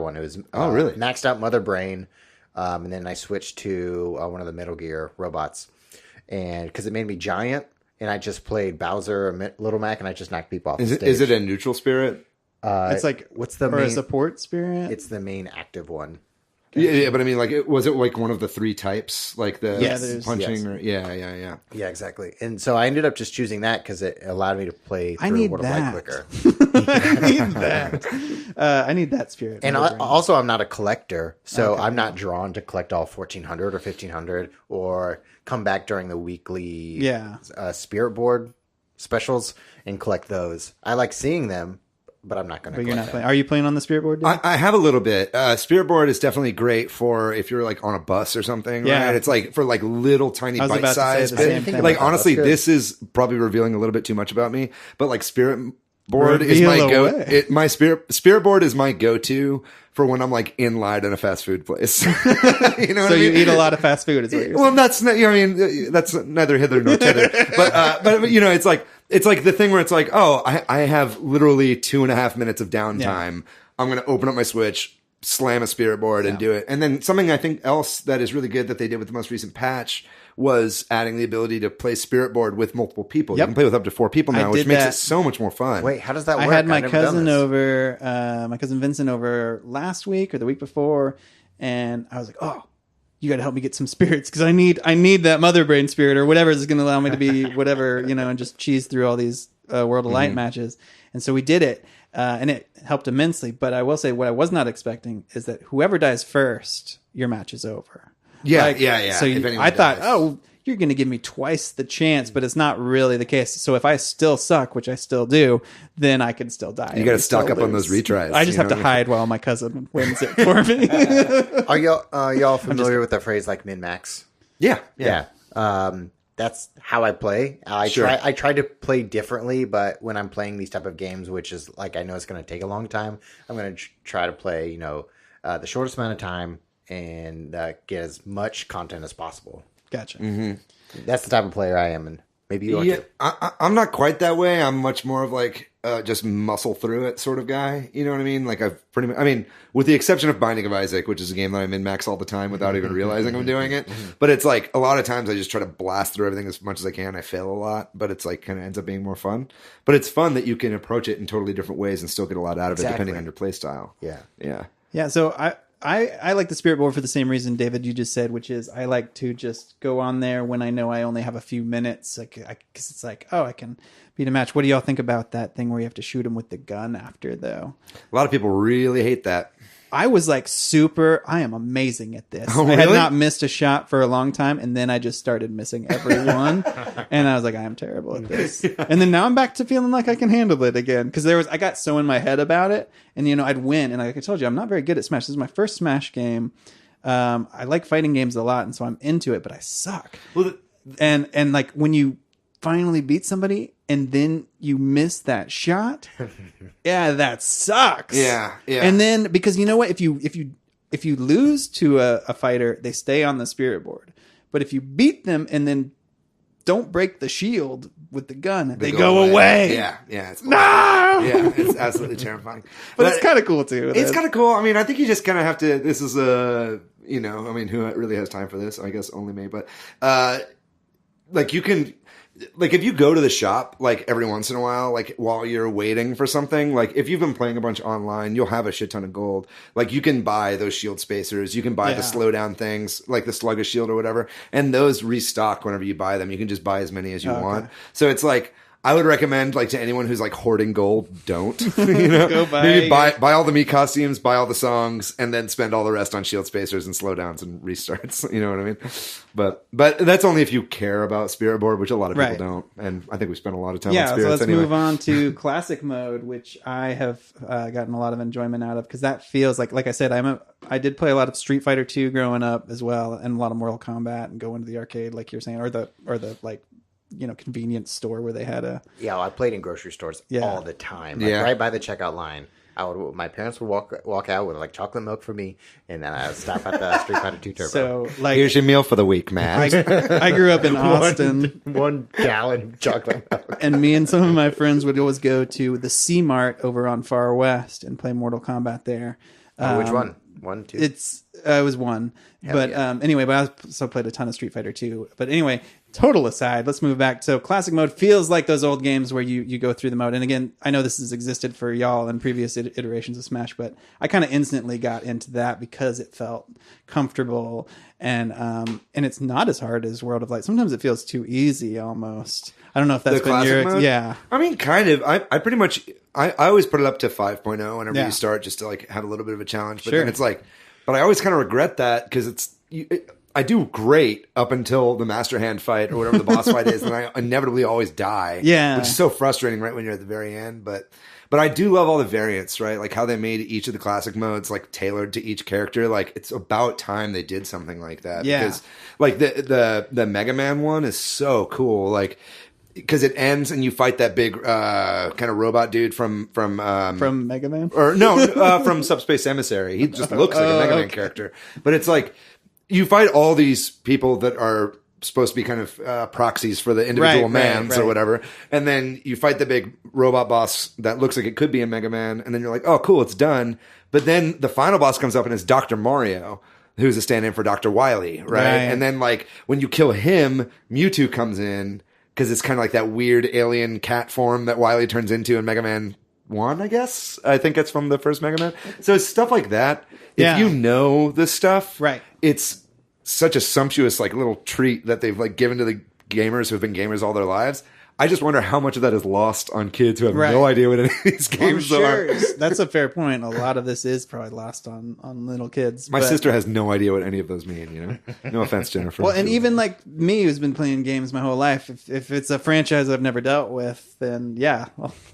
one. It was really maxed out Mother Brain, and then I switched to one of the Metal Gear robots, and because it made me giant, and I just played Bowser, Little Mac, and I just knocked people off the stage. Is it a neutral spirit? It's what's the main, a support spirit? It's the main active one. Yeah, but I mean, was it one of the three types, the punching? Yes. Yeah, exactly. And so I ended up just choosing that because it allowed me to play through World of Light quicker. I need that. I need that spirit. And also, I'm not a collector, so I'm not drawn to collect all 1,400 or 1,500 or come back during the weekly spirit board specials and collect those. I like seeing them. But I'm not going to. But you're not playing. Are you playing on the Spirit board? I have a little bit. Spirit board is definitely great for if you're on a bus or something. Yeah, right? It's for little tiny bite size. Honestly, this is probably revealing a little bit too much about me. But Spirit board is my go. My spirit board is my go-to for when I'm in line in a fast food place. You know what I mean? You eat a lot of fast food, is what you're saying. Well, that's not. That's neither hither nor thither. But it's the thing where it's I have literally 2.5 minutes of downtime. I'm going to open up my Switch, slam a spirit board and do it. And then something I think else that is really good that they did with the most recent patch was adding the ability to play spirit board with multiple people. You can play with up to 4 people now, which makes it so much more fun. Wait, how does that work? I had my cousin over, my cousin Vincent over last week or the week before, and I was like, oh, you got to help me get some spirits because I need that mother brain spirit or whatever is going to allow me to be whatever, and just cheese through all these World of Light matches. And so we did it, and it helped immensely. But I will say what I was not expecting is that whoever dies first, your match is over. Yeah. So I thought, you're going to give me twice the chance, but it's not really the case. So if I still suck, which I still do, then I can still die. You got to stock up on those retries. I just have to hide while my cousin wins it for me. Are y'all familiar with the phrase like min-max? Yeah. That's how I play. I try to play differently, but when I'm playing these type of games, which is like I know it's going to take a long time, I'm going to try to play the shortest amount of time and get as much content as possible. Gotcha. Mm-hmm. That's the type of player I am, and maybe you are too. I'm not quite that way. I'm much more of like just muscle through it sort of guy. You know what I mean? Like with the exception of Binding of Isaac, which is a game that I'm in max all the time without even realizing I'm doing it. But it's like a lot of times I just try to blast through everything as much as I can. I fail a lot, but it's like kind of ends up being more fun. But it's fun that you can approach it in totally different ways and still get a lot out of it depending on your play style. Yeah. So I like the spirit board for the same reason, David, you just said, which is I like to just go on there when I know I only have a few minutes. Because it's like, I can beat a match. What do y'all think about that thing where you have to shoot him with the gun after, though? A lot of people really hate that. I was like I am amazing at this. Oh, really? I had not missed a shot for a long time, and then I just started missing every one. And I was like, I am terrible at this. And then now I'm back to feeling like I can handle it again. Because I got so in my head about it, and I'd win. And like I told you, I'm not very good at Smash. This is my first Smash game. I like fighting games a lot, and so I'm into it, but I suck. Well, and like when you finally beat somebody and then you miss that shot, that sucks. Yeah. And then because you know what, if you lose to a fighter, they stay on the spirit board. But if you beat them and then don't break the shield with the gun, they go away. Yeah. It's no. Yeah, it's absolutely terrifying. But it's kind of cool too. It's kind of cool. I mean, I think you just kind of have to. This is who really has time for this? I guess only me. But like you can. Like if you go to the shop like every once in a while, like while you're waiting for something, like if you've been playing a bunch online, you'll have a shit ton of gold. Like you can buy those shield spacers, you can buy the slowdown things, like the sluggish shield or whatever, and those restock whenever you buy them. You can just buy as many as you want. So it's like I would recommend, like, to anyone who's like hoarding gold, don't. Go maybe buy all the Mii costumes, buy all the songs, and then spend all the rest on shield spacers and slowdowns and restarts. You know what I mean? But that's only if you care about Spirit Board, which a lot of people don't. And I think we spent a lot of time on Spirits. So let's anyway. move on to Classic Mode, which I have gotten a lot of enjoyment out of, because that feels like I said, I did play a lot of Street Fighter 2 growing up as well, and a lot of Mortal Kombat, and go into the arcade, like you're saying, or the like, convenience store where they had a... Yeah, I played in grocery stores all the time. Like right by the checkout line. My parents would walk out with like chocolate milk for me, and then I would stop at the Street Fighter 2 Turbo. So, like, here's your meal for the week, man. I grew up in Austin. 1 gallon of chocolate milk. And me and some of my friends would always go to the C Mart over on Far West and play Mortal Kombat there. Which one? 1, 2? It was 1. Anyway, but I also played a ton of Street Fighter 2. But anyway, total aside, let's move back. So Classic Mode feels like those old games where you go through the mode. And again, I know this has existed for y'all in previous iterations of Smash, but I kind of instantly got into that because it felt comfortable. And it's not as hard as World of Light. Sometimes it feels too easy almost. I don't know if that's been your... Mode? Yeah. I mean, kind of. I pretty much... I always put it up to 5.0 whenever you start, just to like have a little bit of a challenge. But then it's like... But I always kind of regret that because I do great up until the Master Hand fight or whatever the boss fight is, and I inevitably always die. Yeah. Which is so frustrating right when you're at the very end. But I do love all the variants, right? Like how they made each of the classic modes like tailored to each character. Like it's about time they did something like that. Yeah. Because like the Mega Man one is so cool. Like because it ends and you fight that big kind of robot dude from Mega Man, or no, from Subspace Emissary. He just looks like a Mega Man character, but it's like you fight all these people that are supposed to be kind of proxies for the individual mans or whatever. And then you fight the big robot boss that looks like it could be in Mega Man. And then you're like, oh, cool, it's done. But then the final boss comes up and it's Dr. Mario, who's a stand-in for Dr. Wily, right? And then like when you kill him, Mewtwo comes in because it's kind of like that weird alien cat form that Wily turns into in Mega Man 1, I guess. I think it's from the first Mega Man. So it's stuff like that. If you know this stuff, it's such a sumptuous like little treat that they've like given to the gamers who've been gamers all their lives. I just wonder how much of that is lost on kids who have no idea what any of these games are. That's a fair point. A lot of this is probably lost on little kids. My sister has no idea what any of those mean, you know? No offense, Jennifer. Well, and even like me, who's been playing games my whole life, if it's a franchise I've never dealt with, then a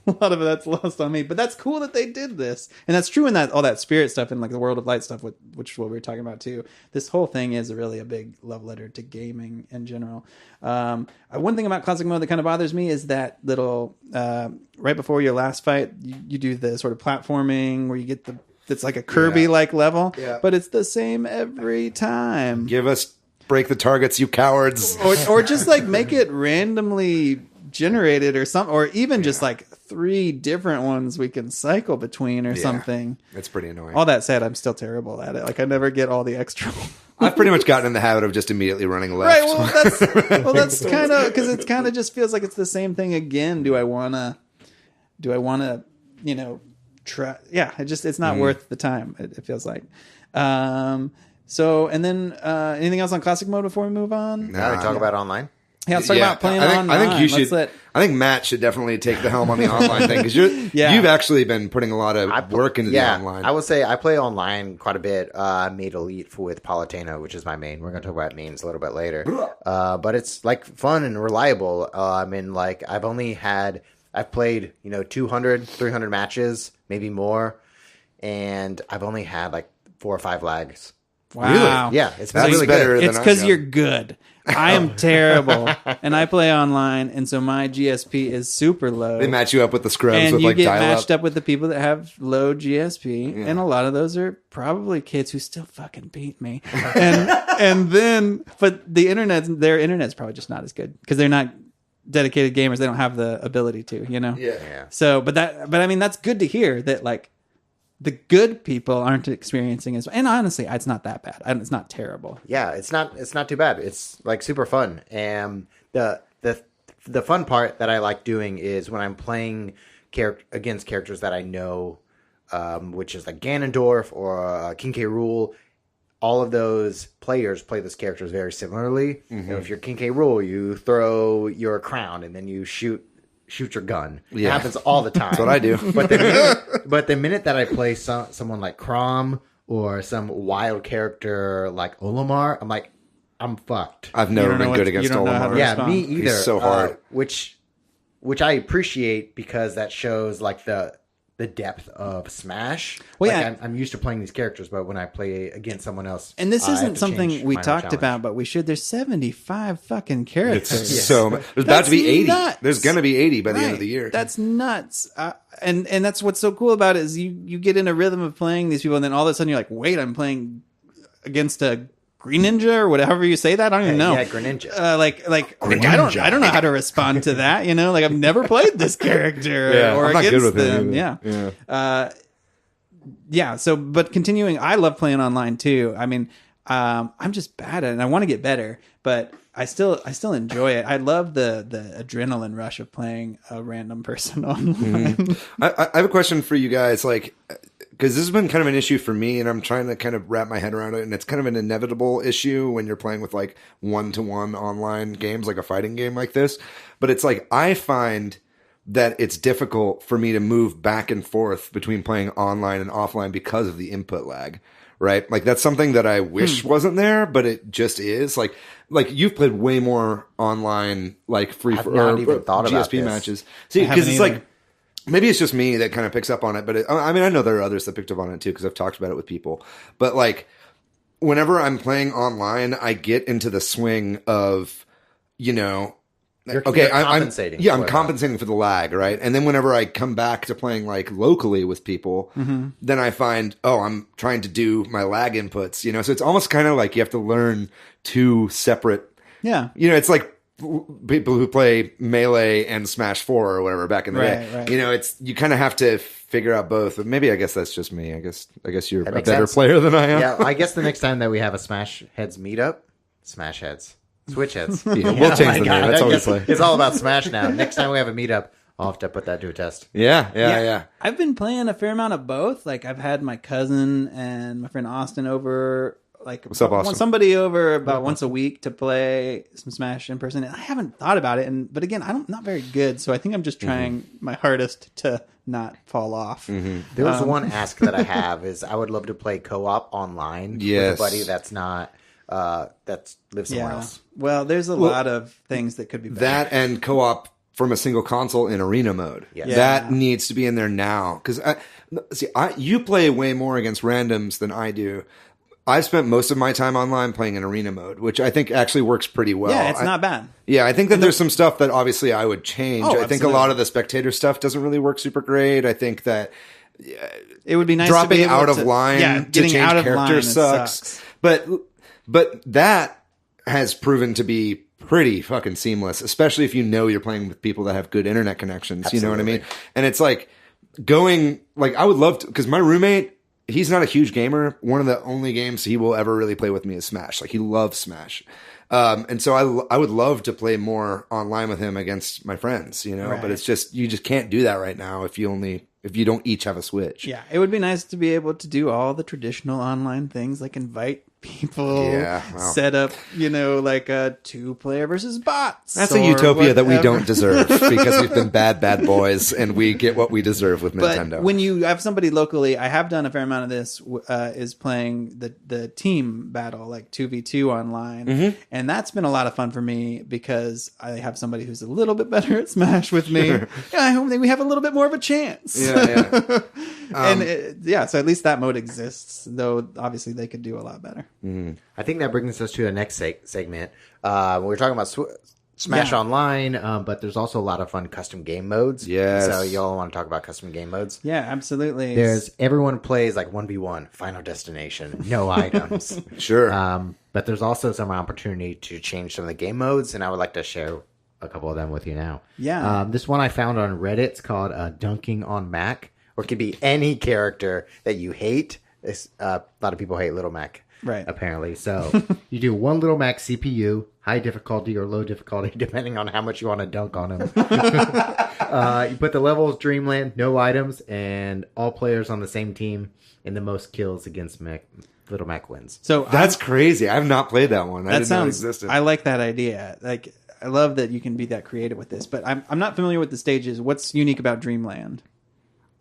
lot of that's lost on me. But that's cool that they did this. And that's true in that all that spirit stuff and like the World of Light stuff, which is what we were talking about too. This whole thing is really a big love letter to gaming in general. One thing about classic mode that kind of bothers me is that little right before your last fight, you do the sort of platforming where you get it's like a Kirby like level, but it's the same every time. Give us break the targets, you cowards, or just like make it randomly generated or something, or even just like 3 different ones we can cycle between or something. It's pretty annoying. All that said, I'm still terrible at it. Like I never get all the extra. I've pretty much gotten in the habit of just immediately running left. Right. Well, that's kind of because it kind of just feels like it's the same thing again. Do I want to, try? Yeah, it's not worth the time. It feels like. So, and then anything else on classic mode before we move on? Now we talk about online. Yeah, let's talk about playing online. I think you should. I think Matt should definitely take the helm on the online thing because you've actually been putting a lot of work into the online. I will say I play online quite a bit. I made Elite with Palutena, which is my main. We're going to talk about mains a little bit later. But it's like fun and reliable. I've played 200, 300 matches, maybe more, and I've only had like 4 or 5 lags. Wow. Really? Yeah, it's really better. It's because you're good. I am terrible, and I play online, and so my GSP is super low. They match you up with the scrubs, and with you like get dial-up. matched up with the people that have low GSP, and a lot of those are probably kids who still fucking beat me. And then, but their internet's probably just not as good because they're not dedicated gamers. They don't have the ability to, Yeah. So, but I mean, that's good to hear that like. The good people aren't experiencing as, and honestly, it's not that bad. It's not terrible. Yeah, it's not too bad. It's like super fun. And the fun part that I like doing is when I'm playing against characters that I know, which is like Ganondorf or King K. Rool. All of those players play those characters very similarly. Mm-hmm. If you're King K. Rool, you throw your crown and then you shoot your gun. It happens all the time. That's what I do. But the minute that I play someone like Chrom or some wild character like Olimar, I'm like, I'm fucked. I've never been good against Olimar. Yeah, me either. He's so hard. Which I appreciate because that shows like the depth of Smash. Well, like I'm used to playing these characters, but when I play against someone else, and this isn't something we talked about, but we should. There's 75 fucking characters. It's so there's about to be 80. Nuts. There's gonna be 80 by the end of the year. That's nuts. And that's what's so cool about it is you get in a rhythm of playing these people, and then all of a sudden you're like, wait, I'm playing against a Greninja or whatever you say that. I don't even know. Yeah, Greninja. Greninja. I don't know how to respond to that. Like I've never played this character or I'm not against good with them. Yeah. So, but continuing, I love playing online too. I mean, I'm just bad at it, and I want to get better, but I still enjoy it. I love the adrenaline rush of playing a random person online. Mm-hmm. I have a question for you guys, like. Because this has been kind of an issue for me, and I'm trying to kind of wrap my head around it, and it's kind of an inevitable issue when you're playing with like 1-to-1 online games, like a fighting game like this. But it's like I find that it's difficult for me to move back and forth between playing online and offline because of the input lag, right? Like that's something that I wish wasn't there, but it just is. Like you've played way more online, like free for or GSP matches. See, because it's like. Maybe it's just me that kind of picks up on it, but I mean, I know there are others that picked up on it too because I've talked about it with people. But like, whenever I'm playing online, I get into the swing of, you're compensating. I'm compensating for the lag, right? And then whenever I come back to playing like locally with people, then I find, I'm trying to do my lag inputs, So it's almost kind of like you have to learn 2 separate Yeah. You know, it's like people who play Melee and Smash 4 or whatever back in the day. Right. You know, you kind of have to figure out both. Maybe I guess that's just me. I guess you're a better sense. player than I am. Yeah, I guess the next time that we have a Smash Heads meetup, Smash Heads, Switch Heads. Yeah, we'll change the name. That's all we play. It's all about Smash now. Next time we have a meetup, I'll have to put that to a test. Yeah. I've been playing a fair amount of both. Like I've had my cousin and my friend Austin over. Like, what's up, Austin? Somebody over about once a week to play some Smash in person. And I haven't thought about it, but again, I'm not very good, so I think I'm just trying my hardest to not fall off. There was one ask that I have is I would love to play co-op online with a buddy that's not that lives somewhere else. Well, there's a lot of things that could be better. That and co-op from a single console in arena mode. Yes. That needs to be in there now. Because you play way more against randoms than I do. I've spent most of my time online playing in arena mode, which I think actually works pretty well. Yeah, it's not bad. Yeah, I think that there's some stuff that obviously I would change. Oh, I think a lot of the spectator stuff doesn't really work super great. I think that it would be nice dropping to be able out of line to change out of character line, sucks. But that has proven to be pretty fucking seamless, especially if you know you're playing with people that have good internet connections. Absolutely. You know what I mean? And it's like I would love to, because my roommate, he's not a huge gamer. One of the only games he will ever really play with me is Smash. Like, he loves Smash. And so I would love to play more online with him against my friends, you know, but it's just, you just can't do that right now if you don't each have a Switch. Yeah, it would be nice to be able to do all the traditional online things, like invite people, set up, like a 2-player versus bots. That's a utopia that we don't deserve because we've been bad boys and we get what we deserve with Nintendo. But when you have somebody locally, I have done a fair amount of this, is playing the team battle, like 2v2 online. And that's been a lot of fun for me because I have somebody who's a little bit better at Smash with me. And I hope that we have a little bit more of a chance. Yeah. So at least that mode exists, though obviously they could do a lot better. I think that brings us to the next segment. We're talking about Smash Online, but there's also a lot of fun custom game modes. Yes. So y'all want to talk about custom game modes? Yeah, absolutely. Everyone plays like 1v1, Final Destination, no items. Sure. But there's also some opportunity to change some of the game modes, and I would like to share a couple of them with you now. Yeah. This one I found on Reddit. It's called Dunking on Mac, or it could be any character that you hate. A lot of people hate Little Mac. Right. Apparently. So you do one Little Mac CPU, high difficulty or low difficulty, depending on how much you want to dunk on him. You put the levels, Dreamland, no items, and all players on the same team, and the most kills against Little Mac wins. So that's crazy. I have not played that one. I didn't know it existed. I like that idea. Like, I love that you can be that creative with this, but I'm not familiar with the stages. What's unique about Dreamland?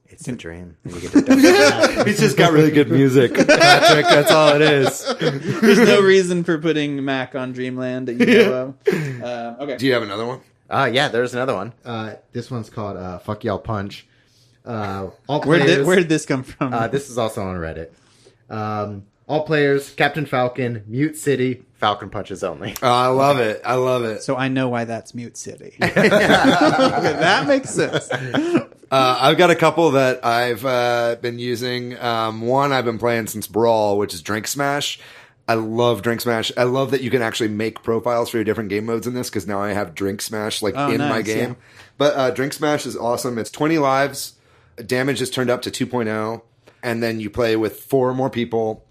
It's a dream. You get to He's just got really good music, Patrick. That's all it is. There's no reason for putting Mac on Dreamland that you know of. Okay. Do you have another one? Yeah, there's another one. This one's called Fuck Y'all Punch. All players, where did this come from? This is also on Reddit. All players, Captain Falcon, Mute City, Falcon punches only. Oh, I love it. I love it. So I know why that's Mute City. Okay, that makes sense. I've got a couple that I've been using. One I've been playing since Brawl, which is Drink Smash. I love Drink Smash. I love that you can actually make profiles for your different game modes in this, because now I have Drink Smash in my game. Yeah. But Drink Smash is awesome. It's 20 lives. Damage is turned up to 2.0. And then you play with 4 more people.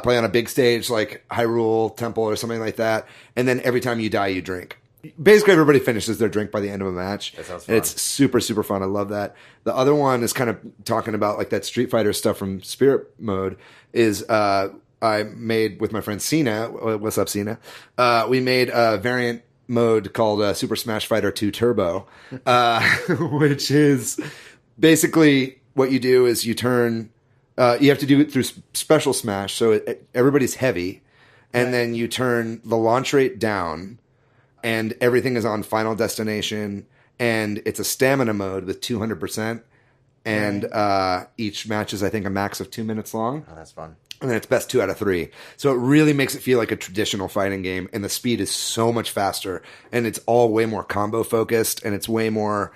Play on a big stage like Hyrule Temple or something like that. And then every time you die, you drink. Basically, everybody finishes their drink by the end of a match. That sounds fun. And it's super, super fun. I love that. The other one is kind of talking about like that Street Fighter stuff from Spirit Mode is I made with my friend Cena. What's up, Cena? We made a variant mode called Super Smash Fighter 2 Turbo, which is basically what you do is you turn... you have to do it through special smash, so everybody's heavy, and then you turn the launch rate down, and everything is on Final Destination, and it's a stamina mode with 200%, and each match is, I think, a max of 2 minutes long. Oh, that's fun. And then it's best 2 out of 3. So it really makes it feel like a traditional fighting game, and the speed is so much faster, and it's all way more combo focused, and it's way more...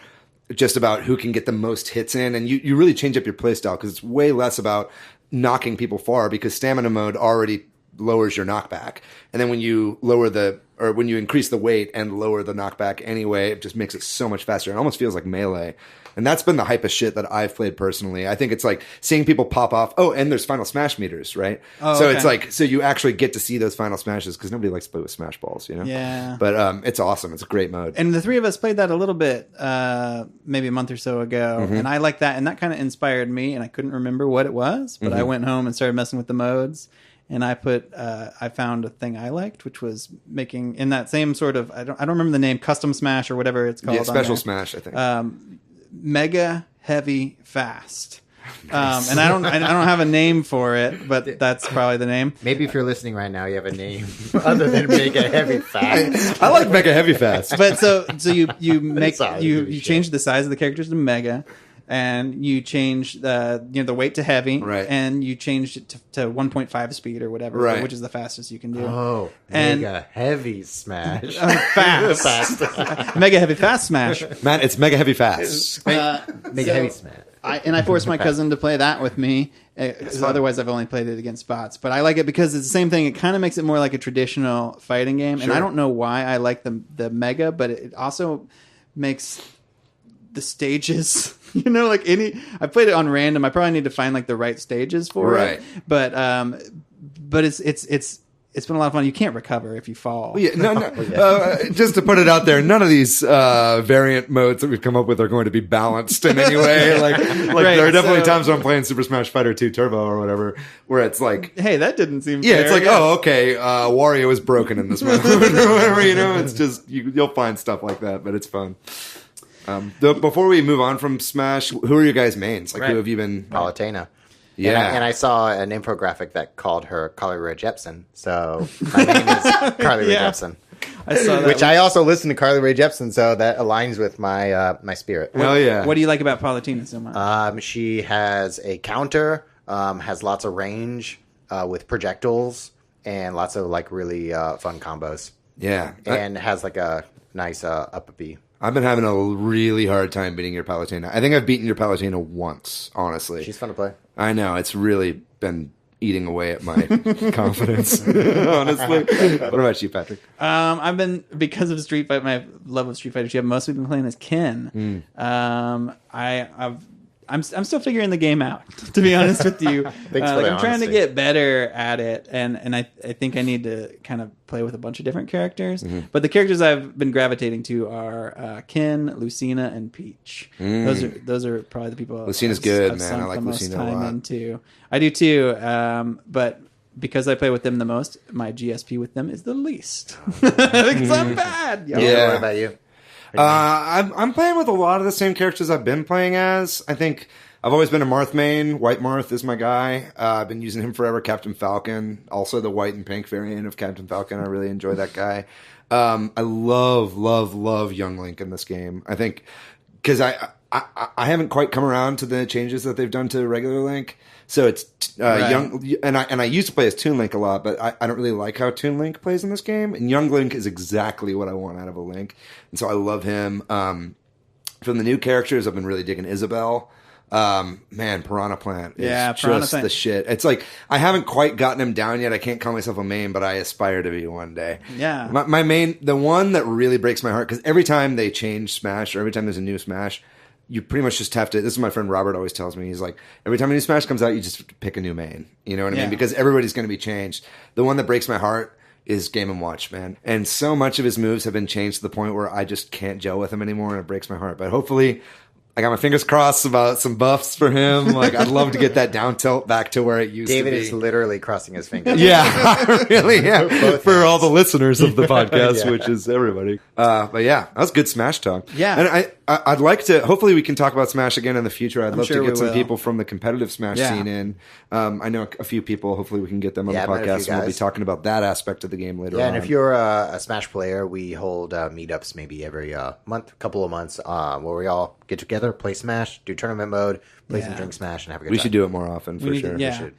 just about who can get the most hits in, and you really change up your playstyle because it's way less about knocking people far, because stamina mode already lowers your knockback. And then when you when you increase the weight and lower the knockback anyway, it just makes it so much faster. It almost feels like Melee. And that's been the hypest shit that I've played personally. I think it's like seeing people pop off. Oh, and there's Final Smash meters, right? Oh, so okay. it's like, so you actually get to see those Final Smashes because nobody likes to play with Smash Balls, you know? Yeah. But it's awesome. It's a great mode. And the three of us played that a little bit, maybe a month or so ago. And I liked that. And that kind of inspired me. And I couldn't remember what it was. But I went home and started messing with the modes. And I found a thing I liked, which was making in that same sort of, I don't remember the name, Custom Smash or whatever it's called. Yeah, Special Smash, I think. Mega Heavy Fast. Nice. And I don't have a name for it, but that's probably the name. Maybe if you're listening right now, you have a name other than Mega Heavy Fast. I like Mega Heavy Fast. But so you make you change the size of the characters to mega, and you change the weight to heavy, right? And you changed it to 1.5 speed or whatever, right? Which is the fastest you can do. Oh, and Mega Heavy Smash, fast, Mega Heavy Fast Smash. Man, it's Mega Heavy Fast. Mega Heavy Smash. I forced my cousin to play that with me. Otherwise, I've only played it against bots. But I like it because it's the same thing. It kind of makes it more like a traditional fighting game. Sure. And I don't know why I like the Mega, but it also makes the stages, like I played it on random. I probably need to find like the right stages for it. But it's been a lot of fun. You can't recover if you fall. Well, yeah, just to put it out there, none of these variant modes that we've come up with are going to be balanced in any way. Like there are definitely times when I'm playing Super Smash Fighter 2 Turbo or whatever, where it's like, hey, that didn't seem fair. It's like, yeah. Oh, okay, Wario is broken in this mode or whatever. It's just you'll find stuff like that, but it's fun. Before we move on from Smash, who are your guys' mains? Like, who have you been? Palutena. Yeah. And I saw an infographic that called her Carly Rae Jepsen. So my name is Carly Rae Jepsen. I saw that. Which I also listen to Carly Rae Jepsen, so that aligns with my my spirit. Hell yeah. What do you like about Palutena so much? She has a counter, has lots of range with projectiles, and lots of like really fun combos. Yeah. And has like a nice up B. I've been having a really hard time beating your Palutena. I think I've beaten your Palutena once, honestly. She's fun to play. I know. It's really been eating away at my confidence, honestly. What about you, Patrick? I've been, because of Street Fighter, my love of Street Fighter 2, I've mostly been playing as Ken. I'm still figuring the game out, to be honest with you. I'm trying to get better at it, and I think I need to kind of play with a bunch of different characters. Mm-hmm. But the characters I've been gravitating to are Ken, Lucina, and Peach. Those are probably the people. Lucina's good, man. I like Lucina a lot. Into. I do too, but because I play with them the most, my GSP with them is the least. Because I'm bad. Yeah. What about you? I'm playing with a lot of the same characters I've been playing as. I think I've always been a Marth main. White Marth is my guy. I've been using him forever. Captain Falcon, also the white and pink variant of Captain Falcon. I really enjoy that guy. I love Young Link in this game. I think because I haven't quite come around to the changes that they've done to regular Link. So it's Young, and I used to play as Toon Link a lot, but I don't really like how Toon Link plays in this game. And Young Link is exactly what I want out of a Link, and so I love him. From the new characters, I've been really digging Isabelle. Man, Piranha Plant is just the shit. It's like I haven't quite gotten him down yet. I can't call myself a main, but I aspire to be one day. Yeah, my main, the one that really breaks my heart, because every time they change Smash or every time there's a new Smash, you pretty much just have to. This is my friend Robert always tells me. He's like, every time a new Smash comes out, you just pick a new main. You know what I mean? Because everybody's going to be changed. The one that breaks my heart is Game & Watch, man. And so much of his moves have been changed to the point where I just can't gel with him anymore, and it breaks my heart. But hopefully, I got my fingers crossed about some buffs for him. Like, I'd love to get that down tilt back to where it used to be. David is literally crossing his fingers. Yeah, I really am. For all the listeners of the podcast, which is everybody. But yeah, that was good Smash talk. Yeah. And I'd like to, hopefully we can talk about Smash again in the future. I'd love to get some people from the competitive Smash scene in. I know a few people. Hopefully we can get them on the podcast, and we'll be talking about that aspect of the game later on. Yeah, and if you're a Smash player, we hold meetups maybe every couple of months, where we all get together, play Smash, do tournament mode, play some Drink Smash, and have a good time. We should do it more often, for sure.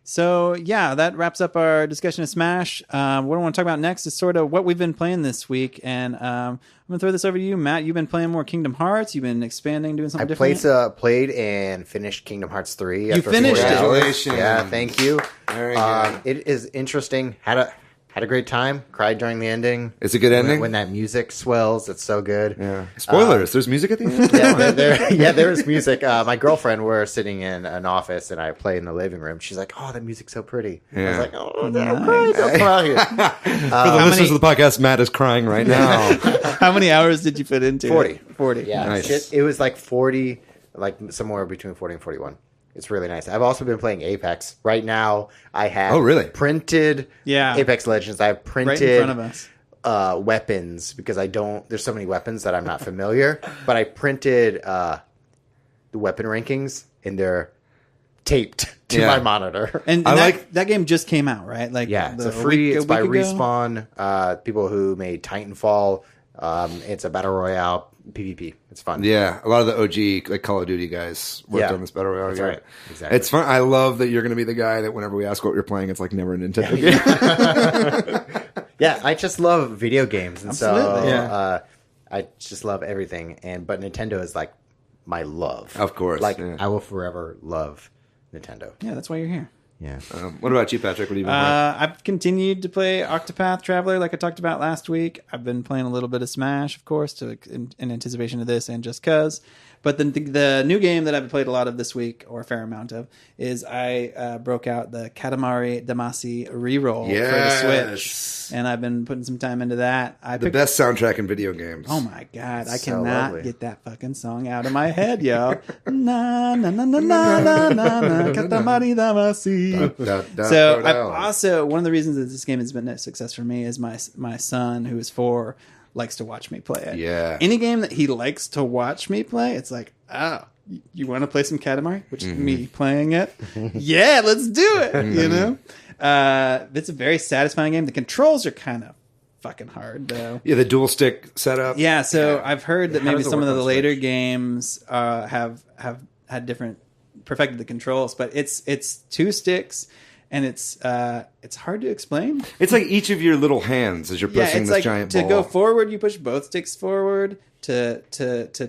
So, that wraps up our discussion of Smash. What I want to talk about next is sort of what we've been playing this week. And I'm going to throw this over to you, Matt. You've been playing more Kingdom Hearts. You've been expanding, doing something different. I played and finished Kingdom Hearts 3. You finished it? Congratulations. Yeah, thank you. Nice. Very good. It is interesting. Had a great time. Cried during the ending. It's a good ending? When that music swells, it's so good. Yeah. Spoilers. There's music at the end? There is music. My girlfriend, we're sitting in an office, and I play in the living room. She's like, "Oh, that music's so pretty." Yeah. I was like, "Oh, I'm crying. Don't come out here." For the listeners of the podcast, Matt is crying right now. How many hours did you put into 40. it? 40. Yeah. Nice. It was like 40, like somewhere between 40 and 41. It's really nice. I've also been playing Apex. Right now, I have printed Apex Legends. I have printed right in front of us. Weapons because there's so many weapons that I'm not familiar. But I printed the weapon rankings and they're taped to my monitor. And that game just came out, right? Like it's it's by Respawn, people who made Titanfall. It's a battle royale PvP. It's fun. Yeah, a lot of the OG like Call of Duty guys worked on this battle royale. That's right. Exactly. It's fun. I love that you're going to be the guy that whenever we ask what you're playing, it's like never a Nintendo game. Yeah, I just love video games, and Absolutely. I just love everything. But Nintendo is like my love. Of course, I will forever love Nintendo. Yeah, that's why you're here. Yeah. What about you, Patrick? What have you been playing? I've continued to play Octopath Traveler like I talked about last week. I've been playing a little bit of Smash, of course, in anticipation of this and just cuz. But the new game that I've played a lot of this week, or a fair amount of, is I broke out the Katamari Damacy reroll for the Switch. And I've been putting some time into that. The best soundtrack in video games. Oh my God. I cannot get that fucking song out of my head, yo. Na na na na na na na na Katamari Damacy. So I've also, one of the reasons that this game has been a success for me is my son, who is 4, likes to watch me play it. Yeah. Any game that he likes to watch me play, it's like, oh, you want to play some Katamari? Which is me playing it. Yeah, let's do it. You know? It's a very satisfying game. The controls are kind of fucking hard, though. Yeah, the dual stick setup. Yeah, so I've heard that maybe some of the later games have perfected the controls, but it's 2 sticks. And it's hard to explain. It's like each of your little hands as you're pushing this giant ball. To go forward, you push both sticks forward. To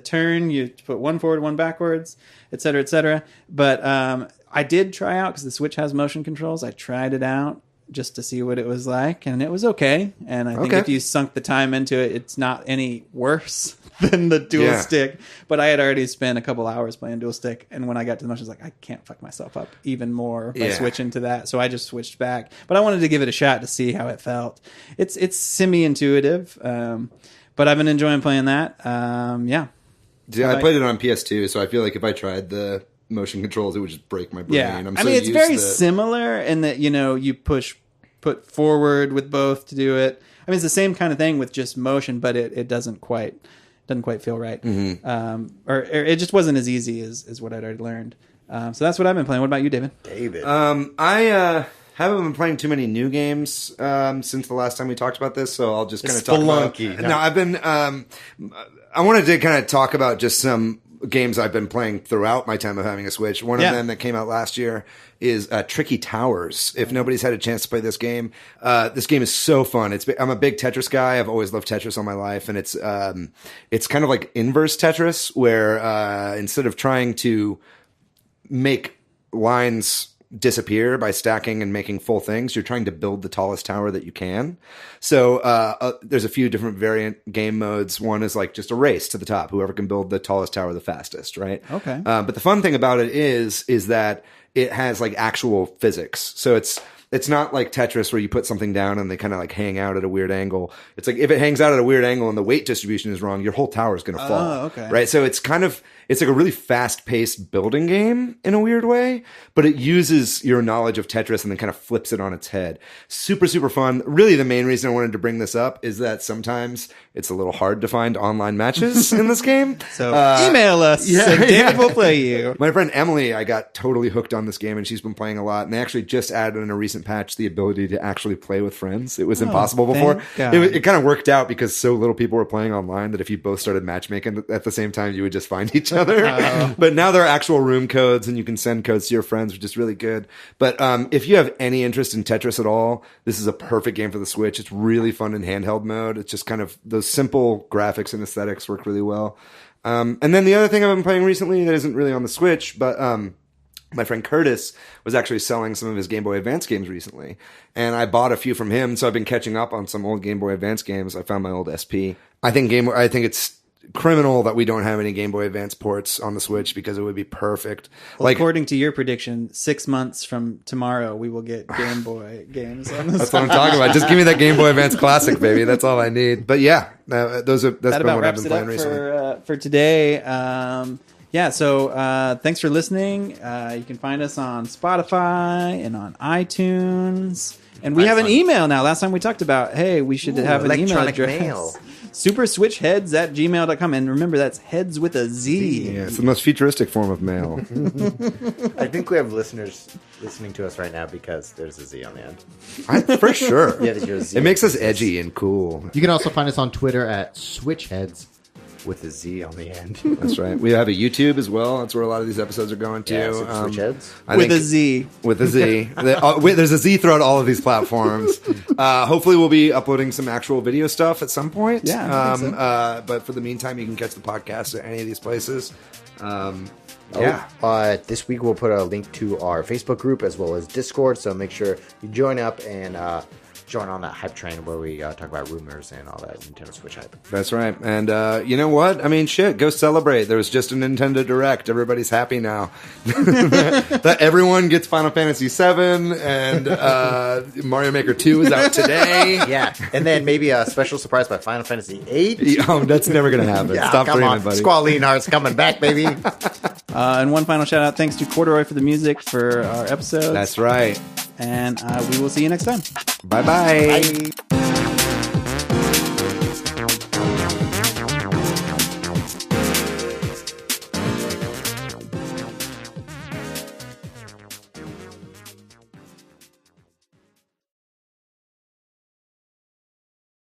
turn, you put one forward, one backwards, et cetera, et cetera. But I did try out, because the Switch has motion controls. I tried it out just to see what it was like, and it was okay. And I think if you sunk the time into it, it's not any worse than the dual stick. But I had already spent a couple hours playing dual stick, and when I got to the motion, I was like, I can't fuck myself up even more by switching to that. So I just switched back. But I wanted to give it a shot to see how it felt. It's semi-intuitive, but I've been enjoying playing that. Yeah, I played it on PS2, so I feel like if I tried the motion controls, it would just break my brain. Yeah, I mean, it's very similar in that, you put forward with both to do it. I mean, it's the same kind of thing with just motion, but it doesn't quite feel right. Or it just wasn't as easy as what I'd already learned. So that's what I've been playing. What about you, David? I haven't been playing too many new games since the last time we talked about this, so I'll just kind of talk about. No, I've been. I wanted to kind of talk about just some games I've been playing throughout my time of having a Switch. One of them that came out last year is Tricky Towers. If nobody's had a chance to play this game is so fun. I'm a big Tetris guy. I've always loved Tetris all my life, and it's kind of like inverse Tetris, where instead of trying to make lines disappear by stacking and making full things, you're trying to build the tallest tower that you can. So there's a few different variant game modes. One is like just a race to the top, whoever can build the tallest tower the fastest, right? Okay. But the fun thing about it is that it has like actual physics. So it's not like Tetris where you put something down and they kind of like hang out at a weird angle. It's like if it hangs out at a weird angle and the weight distribution is wrong, your whole tower is going to fall. Oh, okay. Right? So it's like a really fast-paced building game in a weird way, but it uses your knowledge of Tetris and then kind of flips it on its head. Super, super fun. Really, the main reason I wanted to bring this up is that sometimes it's a little hard to find online matches in this game. So email us and David will play you. My friend Emily, I got totally hooked on this game, and she's been playing a lot, and they actually just added in a recent patch the ability to actually play with friends. It was impossible before. It kind of worked out because so little people were playing online that if you both started matchmaking at the same time, you would just find each other. But now there are actual room codes, and you can send codes to your friends, which is really good. But if you have any interest in Tetris at all, this is a perfect game for the Switch. It's really fun in handheld mode. It's just kind of those simple graphics and aesthetics work really well. And then the other thing I've been playing recently that isn't really on the Switch, but my friend Curtis was actually selling some of his Game Boy Advance games recently, and I bought a few from him. So I've been catching up on some old Game Boy Advance games. I found my old SP. I think it's criminal that we don't have any Game Boy Advance ports on the Switch because it would be perfect. Well, according to your prediction, 6 months from tomorrow, we will get Game Boy games on the That's what I'm talking about. Just give me that Game Boy Advance Classic, baby. That's all I need. But yeah, that's been what I've been playing recently. For today. So thanks for listening. You can find us on Spotify and on iTunes. And we have an email now. Last time we talked about, hey, we should have an email address. Mail. superswitchheads@gmail.com. And remember, that's heads with a Z. Yeah, it's the most futuristic form of mail. I think we have listeners listening to us right now because there's a Z on the end. For sure. Yeah, there's a Z. It makes us edgy and cool. You can also find us on Twitter at switchheads. With a Z on the end. That's right. We have a YouTube as well. That's where a lot of these episodes are going to. Yeah, Switchheads. With a Z. With a Z. There's a Z throughout all of these platforms. Hopefully we'll be uploading some actual video stuff at some point. Yeah. But for the meantime, you can catch the podcast at any of these places. This week we'll put a link to our Facebook group as well as Discord. So make sure you join up and join on that hype train where we talk about rumors and all that Nintendo Switch hype. That's right. And you know what? I mean, shit, go celebrate. There was just a Nintendo Direct. Everybody's happy now. That everyone gets Final Fantasy VII and Mario Maker 2 is out today. Yeah. And then maybe a special surprise by Final Fantasy VIII. Oh, that's never going to happen. Yeah, Stop dreaming, on. buddy. Squall Leonhardt's coming back, baby. And one final shout out. Thanks to Corduroy for the music for our episodes. That's right. And we will see you next time. Bye-bye. Bye.